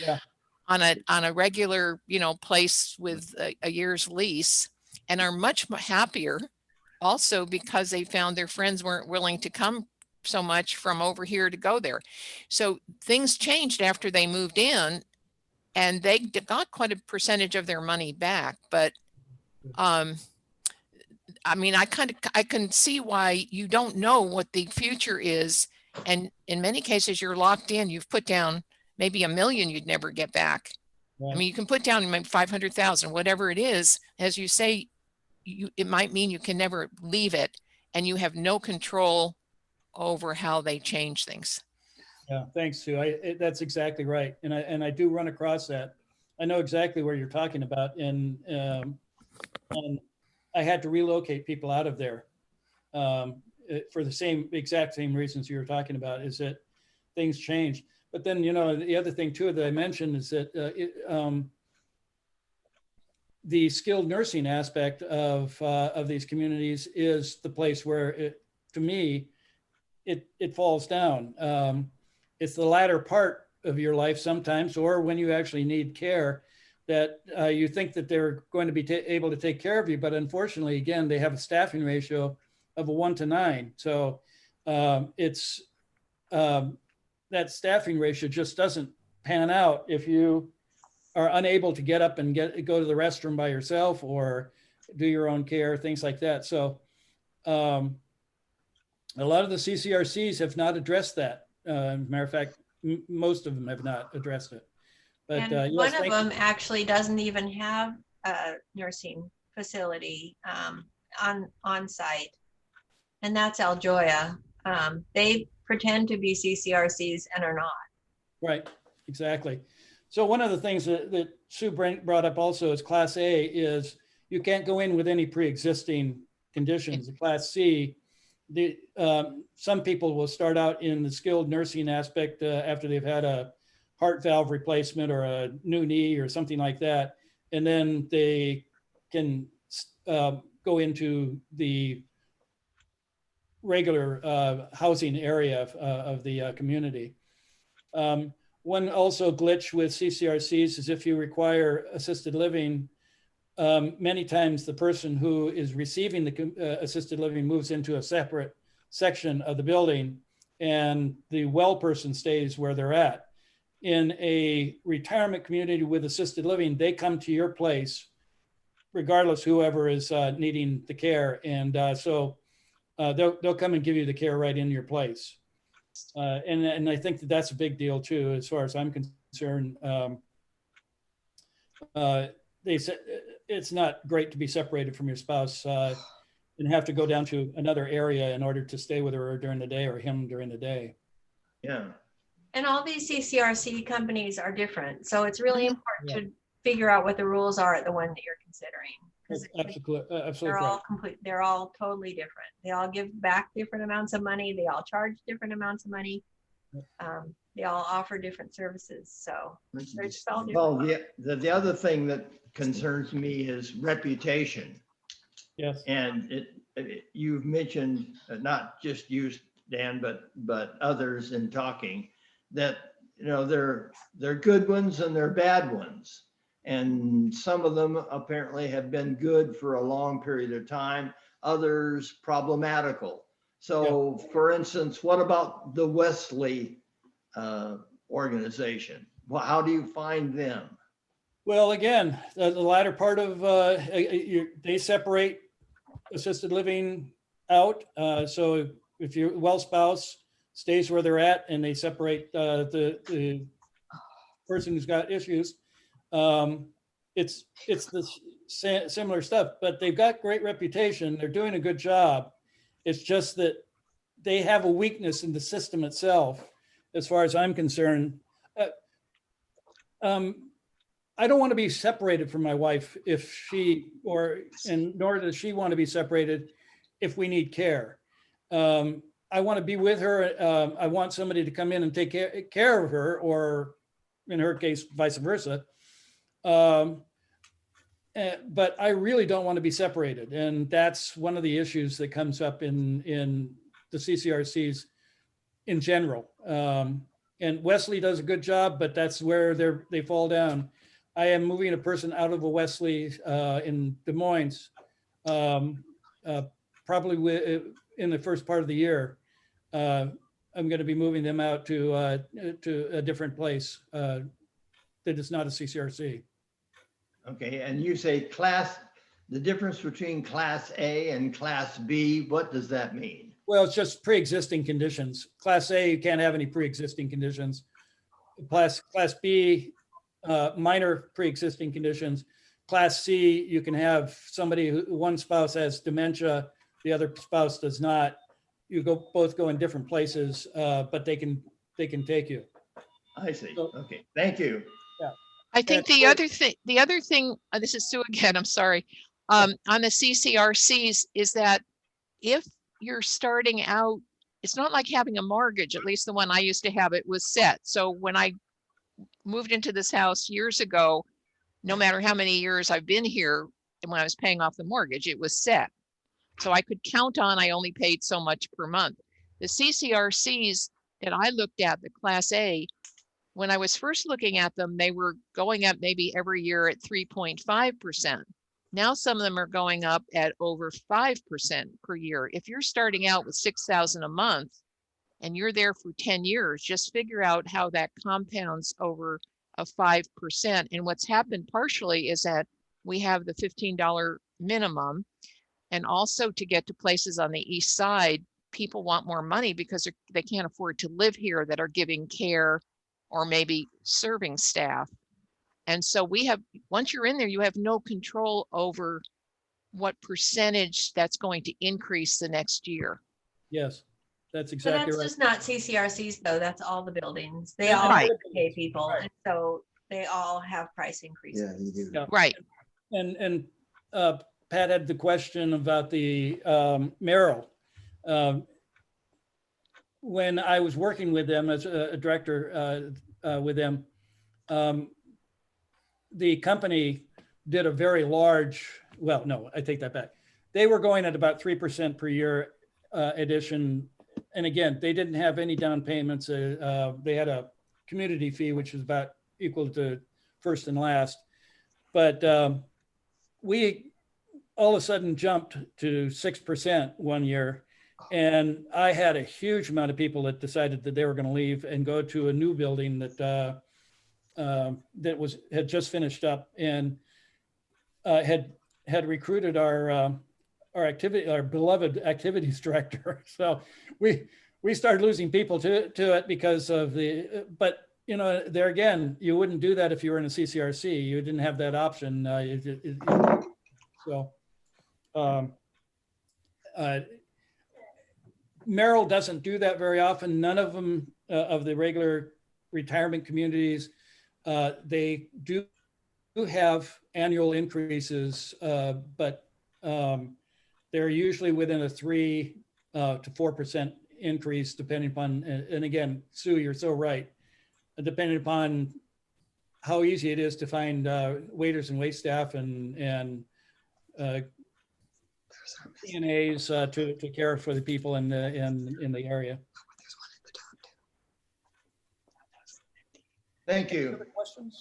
Yeah. on a regular, place with a year's lease, and are much happier also because they found their friends weren't willing to come so much from over here to go there. So things changed after they moved in, and they got quite a percentage of their money back. But I can see why you don't know what the future is. And in many cases, you're locked in. You've put down maybe $1 million you'd never get back. Right. I mean, you can put down maybe 500,000, whatever it is. As you say, it might mean you can never leave it, and you have no control over how they change things. Yeah, thanks, Sue. That's exactly right, and I do run across that. I know exactly where you're talking about, and I had to relocate people out of there for the exact same reasons you were talking about. Is that things change, but then the other thing too that I mentioned is that the skilled nursing aspect of these communities is the place where to me it falls down. It's the latter part of your life sometimes, or when you actually need care, that you think that they're going to be able to take care of you, but unfortunately, again, they have a staffing ratio of a 1 to 9. So it's that staffing ratio just doesn't pan out if you are unable to get up and go to the restroom by yourself or do your own care, things like that. So a lot of the CCRCs have not addressed that. Matter of fact, most of them have not addressed it. But and yes, one of them actually doesn't even have a nursing facility on site, and that's Aljoya. They pretend to be CCRCs and are not. Right, exactly. So one of the things that Sue brought up also is Class A is you can't go in with any pre-existing conditions. The Class C, some people will start out in the skilled nursing aspect after they've had a heart valve replacement or a new knee or something like that. And then they can go into the regular housing area of the community. One also glitch with CCRCs is if you require assisted living, many times the person who is receiving the assisted living moves into a separate section of the building, and the well person stays where they're at. In a retirement community with assisted living, they come to your place regardless whoever is needing the care. And so they'll come and give you the care right in your place. And I think that that's a big deal too, as far as I'm concerned. They said it's not great to be separated from your spouse and have to go down to another area in order to stay with her during the day or him during the day. Yeah. And all these CCRC companies are different. So it's really important Yeah. to figure out what the rules are at the one that you're considering. Because Absolutely they're all right. complete, they're all totally different. They all give back different amounts of money. They all charge different amounts of money. They all offer different services. So they're just all different. Well, the other thing that concerns me is reputation. Yes. And you've mentioned, not just you, Dan, but others in talking, that, you know, they're good ones and they're bad ones. And some of them apparently have been good for a long period of time, others problematical. So for instance, what about the Wesley organization? Well, how do you find them? Well, again, the latter part of they separate assisted living out. So if your well spouse stays where they're at, and they separate the person who's got issues, it's this similar stuff. But they've got great reputation. They're doing a good job. It's just that they have a weakness in the system itself, as far as I'm concerned. I don't want to be separated from my wife if and nor does she want to be separated if we need care. I want to be with her. I want somebody to come in and take care of her, or in her case, vice versa. But I really don't want to be separated. And that's one of the issues that comes up in the CCRCs in general. And Wesley does a good job, but that's where they fall down. I am moving a person out of a Wesley in Des Moines, probably in the first part of the year. I'm going to be moving them out to a different place that is not a CCRC. Okay, and you say the difference between Class A and Class B, what does that mean? Well, it's just pre-existing conditions. Class A, you can't have any pre-existing conditions. Class B, minor pre-existing conditions. Class C, you can have somebody one spouse has dementia, the other spouse does not. You both go in different places, but they can take you. I see. Okay, thank you. I think the other thing, this is Sue again, I'm sorry, on the CCRCs is that if you're starting out, it's not like having a mortgage, at least the one I used to have, it was set. So when I moved into this house years ago, no matter how many years I've been here, and when I was paying off the mortgage, it was set. So I could count on, I only paid so much per month. The CCRCs that I looked at, the Class A, when I was first looking at them, they were going up maybe every year at 3.5%. Now some of them are going up at over 5% per year. If you're starting out with $6,000 a month and you're there for 10 years, just figure out how that compounds over a 5%. And what's happened partially is that we have the $15 minimum. And also to get to places on the east side, people want more money because they can't afford to live here that are giving care or maybe serving staff. And so once you're in there, you have no control over what percentage that's going to increase the next year. Yes, that's So exactly that's right. just not CCRCs though, that's all the buildings. They Yeah, all right. pay people, Right. and so they all have price increases. Yeah, you do. Yeah. Right. And Pat had the question about the Merrill. When I was working with them as a director with them, the company did a very large, well, no, I take that back. They were going at about 3% per year addition. And again, they didn't have any down payments. They had a community fee, which was about equal to first and last. But we all of a sudden jumped to 6% one year. And I had a huge amount of people that decided that they were going to leave and go to a new building that had just finished up and had recruited our beloved activities director. So we started losing people to it because of but you know, there again, you wouldn't do that if you were in a CCRC. You didn't have that option. Merrill doesn't do that very often. None of them of the regular retirement communities, they do have annual increases, but they're usually within a 3 to 4% increase, depending upon, and again, Sue, you're so right, depending upon how easy it is to find waiters and wait staff and CNAs to care for the people in the area. Thank you. Other questions?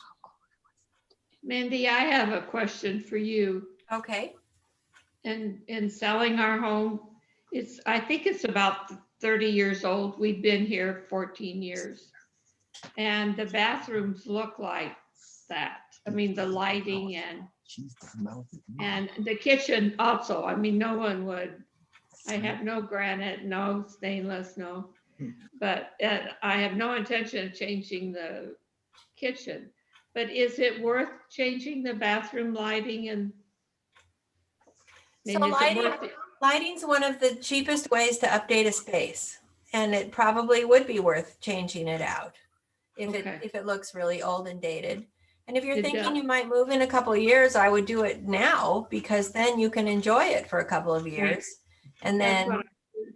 Mandy, I have a question for you. Okay. In selling our home, I think it's about 30 years old. We've been here 14 years. And the bathrooms look like that. I mean, the lighting and the kitchen also. I mean, no one would. I have no granite, no stainless, no. But I have no intention of changing the kitchen. But is it worth changing the bathroom lighting? And So lighting's one of the cheapest ways to update a space, and it probably would be worth changing it out if it looks really old and dated. And if you're thinking you might move in a couple of years, I would do it now, because then you can enjoy it for a couple of years, and then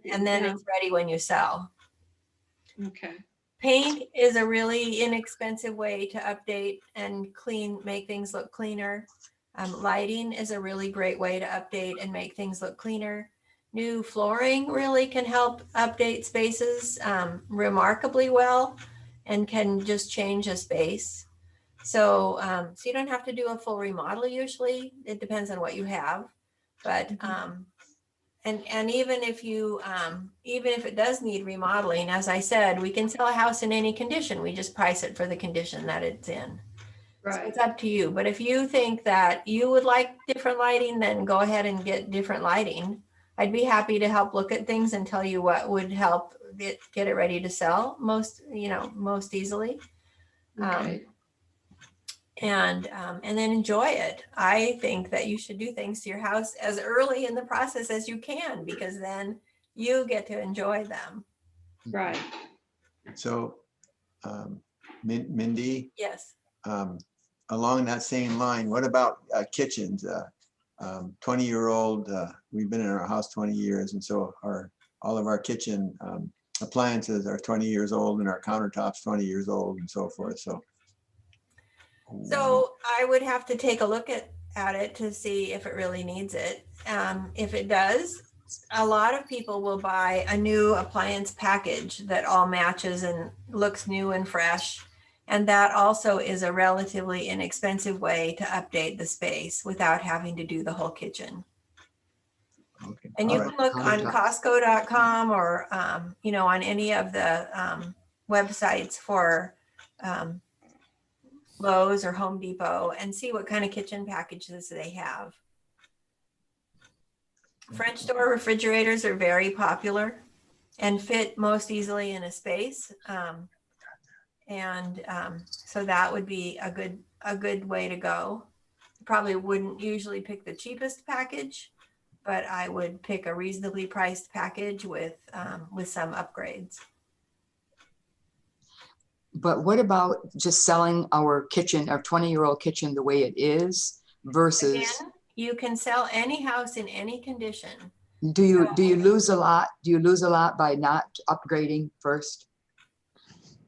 it's ready when you sell. Okay. Paint is a really inexpensive way to update and make things look cleaner. Lighting is a really great way to update and make things look cleaner. New flooring really can help update spaces remarkably well and can just change a space. So, so you don't have to do a full remodel usually. It depends on what you have. But and even if it does need remodeling, as I said, we can sell a house in any condition. We just price it for the condition that it's in. Right. So it's up to you. But if you think that you would like different lighting, then go ahead and get different lighting. I'd be happy to help look at things and tell you what would help get it ready to sell most easily. Okay. And then enjoy it. I think that you should do things to your house as early in the process as you can, because then you get to enjoy them. Right. So, Mindy, Yes. along that same line, what about kitchens? 20-year-old, we've been in our house 20 years, and so all of our kitchen appliances are 20 years old, and our countertops 20 years old, and so forth. So I would have to take a look at it to see if it really needs it. If it does, a lot of people will buy a new appliance package that all matches and looks new and fresh. And that also is a relatively inexpensive way to update the space without having to do the whole kitchen. Okay. And you All can look on Costco.com or, on any of the websites for Lowe's or Home Depot and see what kind of kitchen packages they have. French door refrigerators are very popular and fit most easily in a space. So that would be a good way to go. Probably wouldn't usually pick the cheapest package, but I would pick a reasonably priced package with some upgrades. But what about just selling our kitchen, our 20-year-old kitchen the way it is versus? Again, you can sell any house in any condition. Do you lose a lot? Do you lose a lot by not upgrading first?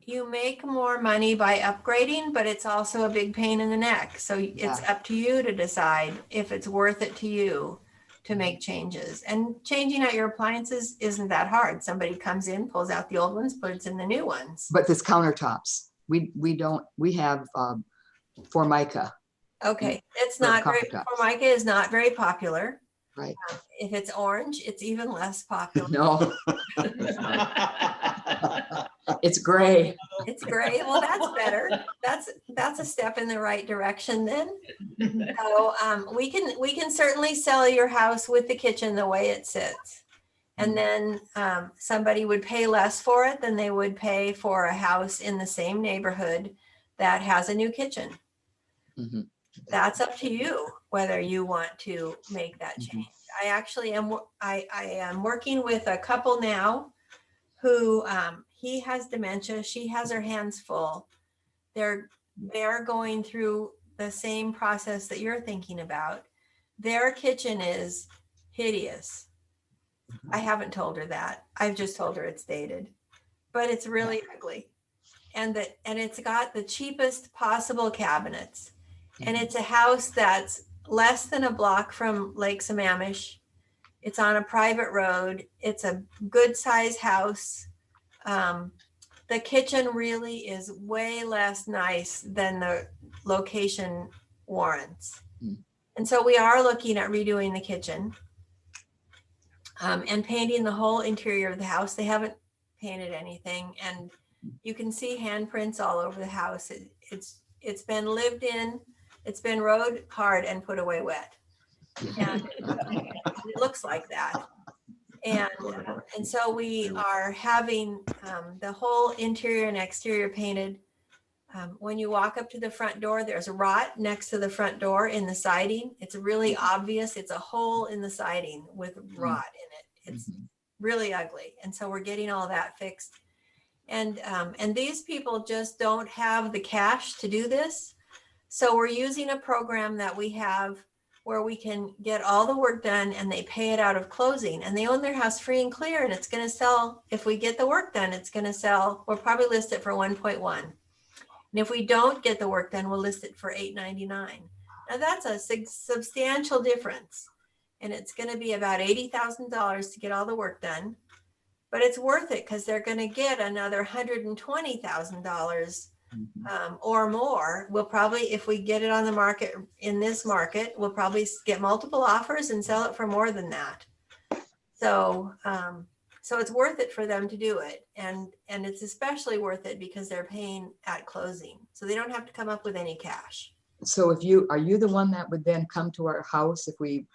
You make more money by upgrading, but it's also a big pain in the neck. So it's up to you to decide if it's worth it to you to make changes. And changing out your appliances isn't that hard. Somebody comes in, pulls out the old ones, puts in the new ones. But this countertops, we have Formica. Okay, it's For not very, countertops. Formica is not very popular. Right. If it's orange, it's even less popular. No, it's gray. It's gray. Well, that's better. That's a step in the right direction then. So we can certainly sell your house with the kitchen the way it sits. And then somebody would pay less for it than they would pay for a house in the same neighborhood that has a new kitchen. Mhm. That's up to you whether you want to make that change. I actually am. I am working with a couple now who he has dementia. She has her hands full. They're going through the same process that you're thinking about. Their kitchen is hideous. I haven't told her that. I've just told her it's dated, but it's really ugly. And it's got the cheapest possible cabinets. And it's a house that's less than a block from Lake Sammamish. It's on a private road. It's a good size house. The kitchen really is way less nice than the location warrants. And so we are looking at redoing the kitchen and painting the whole interior of the house. They haven't painted anything, and you can see handprints all over the house. It's been lived in. It's been rode hard and put away wet. And it looks like that. And so we are having the whole interior and exterior painted. When you walk up to the front door, there's a rot next to the front door in the siding. It's really obvious. It's a hole in the siding with rot in it. It's really ugly. And so we're getting all that fixed. And these people just don't have the cash to do this. So we're using a program that we have where we can get all the work done and they pay it out of closing, and they own their house free and clear, and it's going to sell. If we get the work done, it's going to sell. We'll probably list it for 1.1. And if we don't get the work done, we'll list it for $899. Now that's a substantial difference. And it's going to be about $80,000 to get all the work done, but it's worth it because they're going to get another $120,000 or more. We'll probably, if we get it on the market in this market, we'll probably get multiple offers and sell it for more than that. So, so it's worth it for them to do it. And it's especially worth it because they're paying at closing. So they don't have to come up with any cash. So are you the one that would then come to our house if we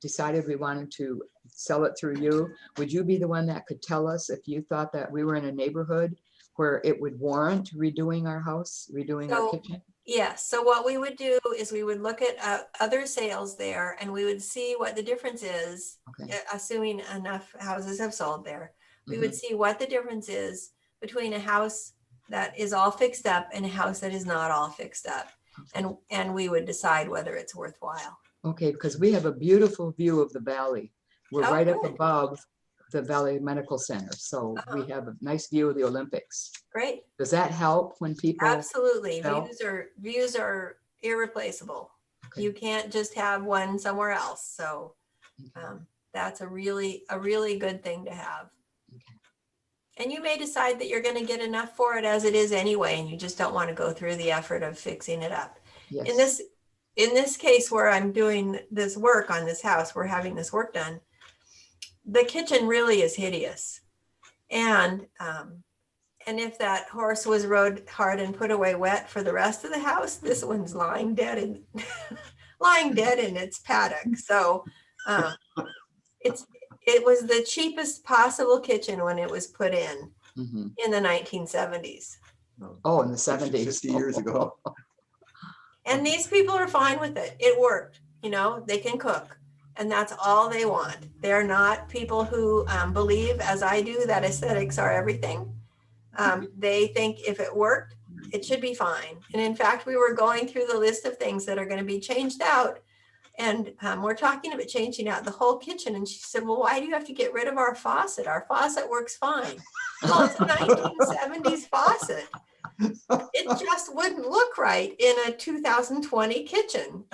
decided we wanted to sell it through you? Would you be the one that could tell us if you thought that we were in a neighborhood where it would warrant redoing our house, redoing our kitchen? Yes. So what we would do is we would look at other sales there, and we would see what the difference is, assuming enough houses have sold there. We would see what the difference is between a house that is all fixed up and a house that is not all fixed up. And we would decide whether it's worthwhile. Okay, because we have a beautiful view of the valley. We're right up good. above the Valley Medical Center. So we have a nice view of the Olympics. Great. Does that help when people? Absolutely. sell? Views are irreplaceable. Okay. You can't just have one somewhere else. So that's a really good thing to have. Okay. And you may decide that you're going to get enough for it as it is anyway, and you just don't want to go through the effort of fixing it up. Yes. In this case where I'm doing this work on this house, we're having this work done. The kitchen really is hideous. And if that horse was rode hard and put away wet for the rest of the house, this one's lying dead in its paddock. So it was the cheapest possible kitchen when it was put in the 1970s. Oh, in the 70s. 50 years ago. And these people are fine with it. It worked. They can cook. And that's all they want. They're not people who believe, as I do, that aesthetics are everything. They think if it worked, it should be fine. And in fact, we were going through the list of things that are going to be changed out. And we're talking about changing out the whole kitchen. And she said, well, why do you have to get rid of our faucet? Our faucet works fine. Well, it's a 1970s faucet. It just wouldn't look right in a 2020 kitchen.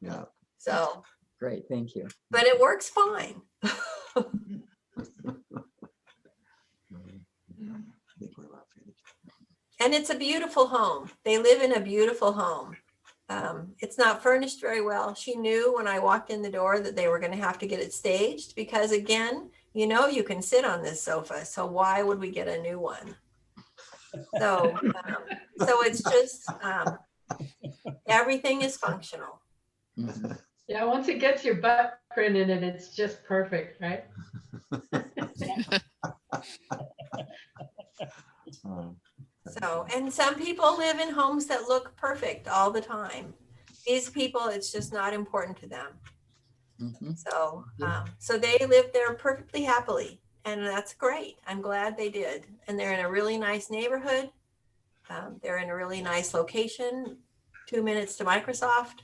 Yeah. So Great, thank you. but it works fine. I think we're about finished. And it's a beautiful home. They live in a beautiful home. It's not furnished very well. She knew when I walked in the door that they were going to have to get it staged because, again, you know, you can sit on this sofa. So why would we get a new one? So, so it's just everything is functional. Mhm. Yeah, once it gets your butt print in it, it's just perfect, right? So, and some people live in homes that look perfect all the time. These people, it's just not important to them. Mhm. So, so they live there perfectly happily, and that's great. I'm glad they did. And they're in a really nice neighborhood. They're in a really nice location, 2 minutes to Microsoft.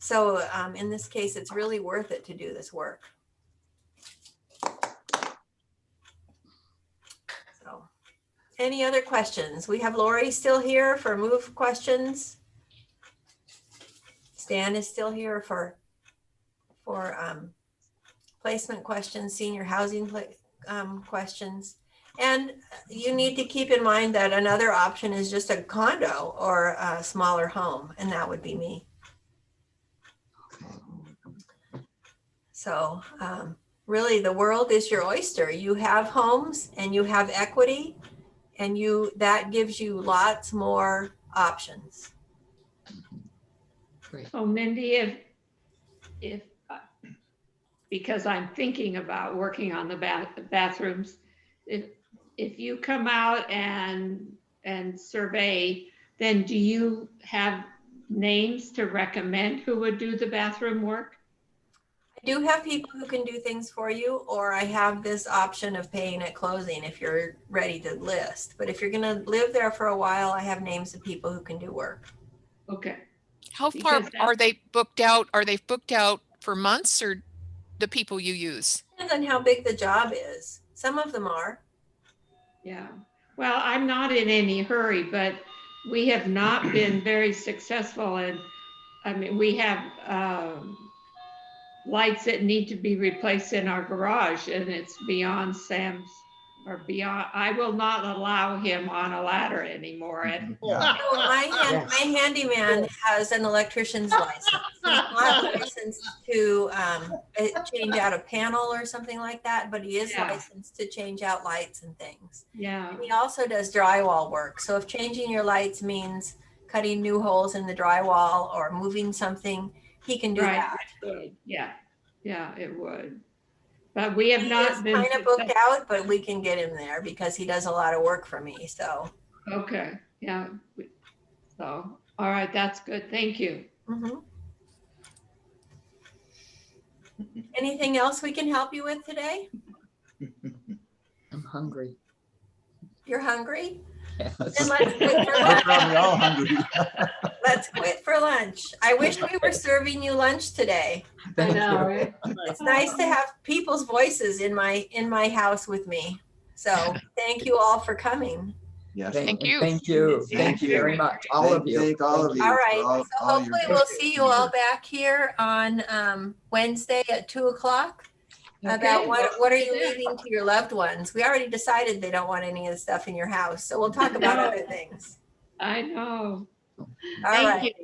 So in this case, it's really worth it to do this work. So, any other questions? We have Lori still here for move questions. Stan is still here for placement questions, senior housing questions. And you need to keep in mind that another option is just a condo or a smaller home, and that would be me. So really the world is your oyster. You have homes and you have equity, and that gives you lots more options. Great. So Mindy, if because I'm thinking about working on the bathrooms, if you come out and survey, then do you have names to recommend who would do the bathroom work? I do have people who can do things for you, or I have this option of paying at closing if you're ready to list. But if you're going to live there for a while, I have names of people who can do work. Okay. How far Because are they booked out? Are they booked out for months or the people you use? Depends on how big the job is. Some of them are. Yeah, well, I'm not in any hurry, but we have not been very successful. And I mean, we have lights that need to be replaced in our garage, and it's beyond Sam's, or beyond, I will not allow him on a ladder anymore at all. Yeah. So my handyman has an electrician's license. He's not licensed to change out a panel or something like that, but he is Yeah. licensed to change out lights and things. Yeah, And he also does drywall work. So if changing your lights means cutting new holes in the drywall or moving something, he can do right. that. It would. Yeah, yeah, it would. But we have He is not been kind of booked successful. out, but we can get him there because he does a lot of work for me. So. Okay, yeah. So, all right, that's good. Thank you. Mhm. Anything else we can help you with today? I'm hungry. You're hungry? Yes. Then let's quit for We're lunch. probably all hungry. Let's quit for lunch. I wish we were serving you lunch today. I Thank know, you. right? It's nice to have people's voices in my house with me. So thank you all for coming. Yes. Thank you. Thank you. Thank Thank you you. very much, all of you. Thank all of you. All for right. So all your hopefully we'll see you all back here on Wednesday at 2:00 about Okay, what are you leaving to your loved ones. We already decided they don't want any of the stuff in your house. So we'll talk about No. other things. I know. All Thank right.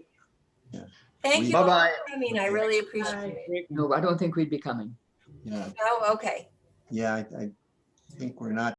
you. Thank you all Bye-bye. for coming. I really appreciate it. No, I don't think we'd be coming. Yeah, Oh, okay. yeah, I think we're not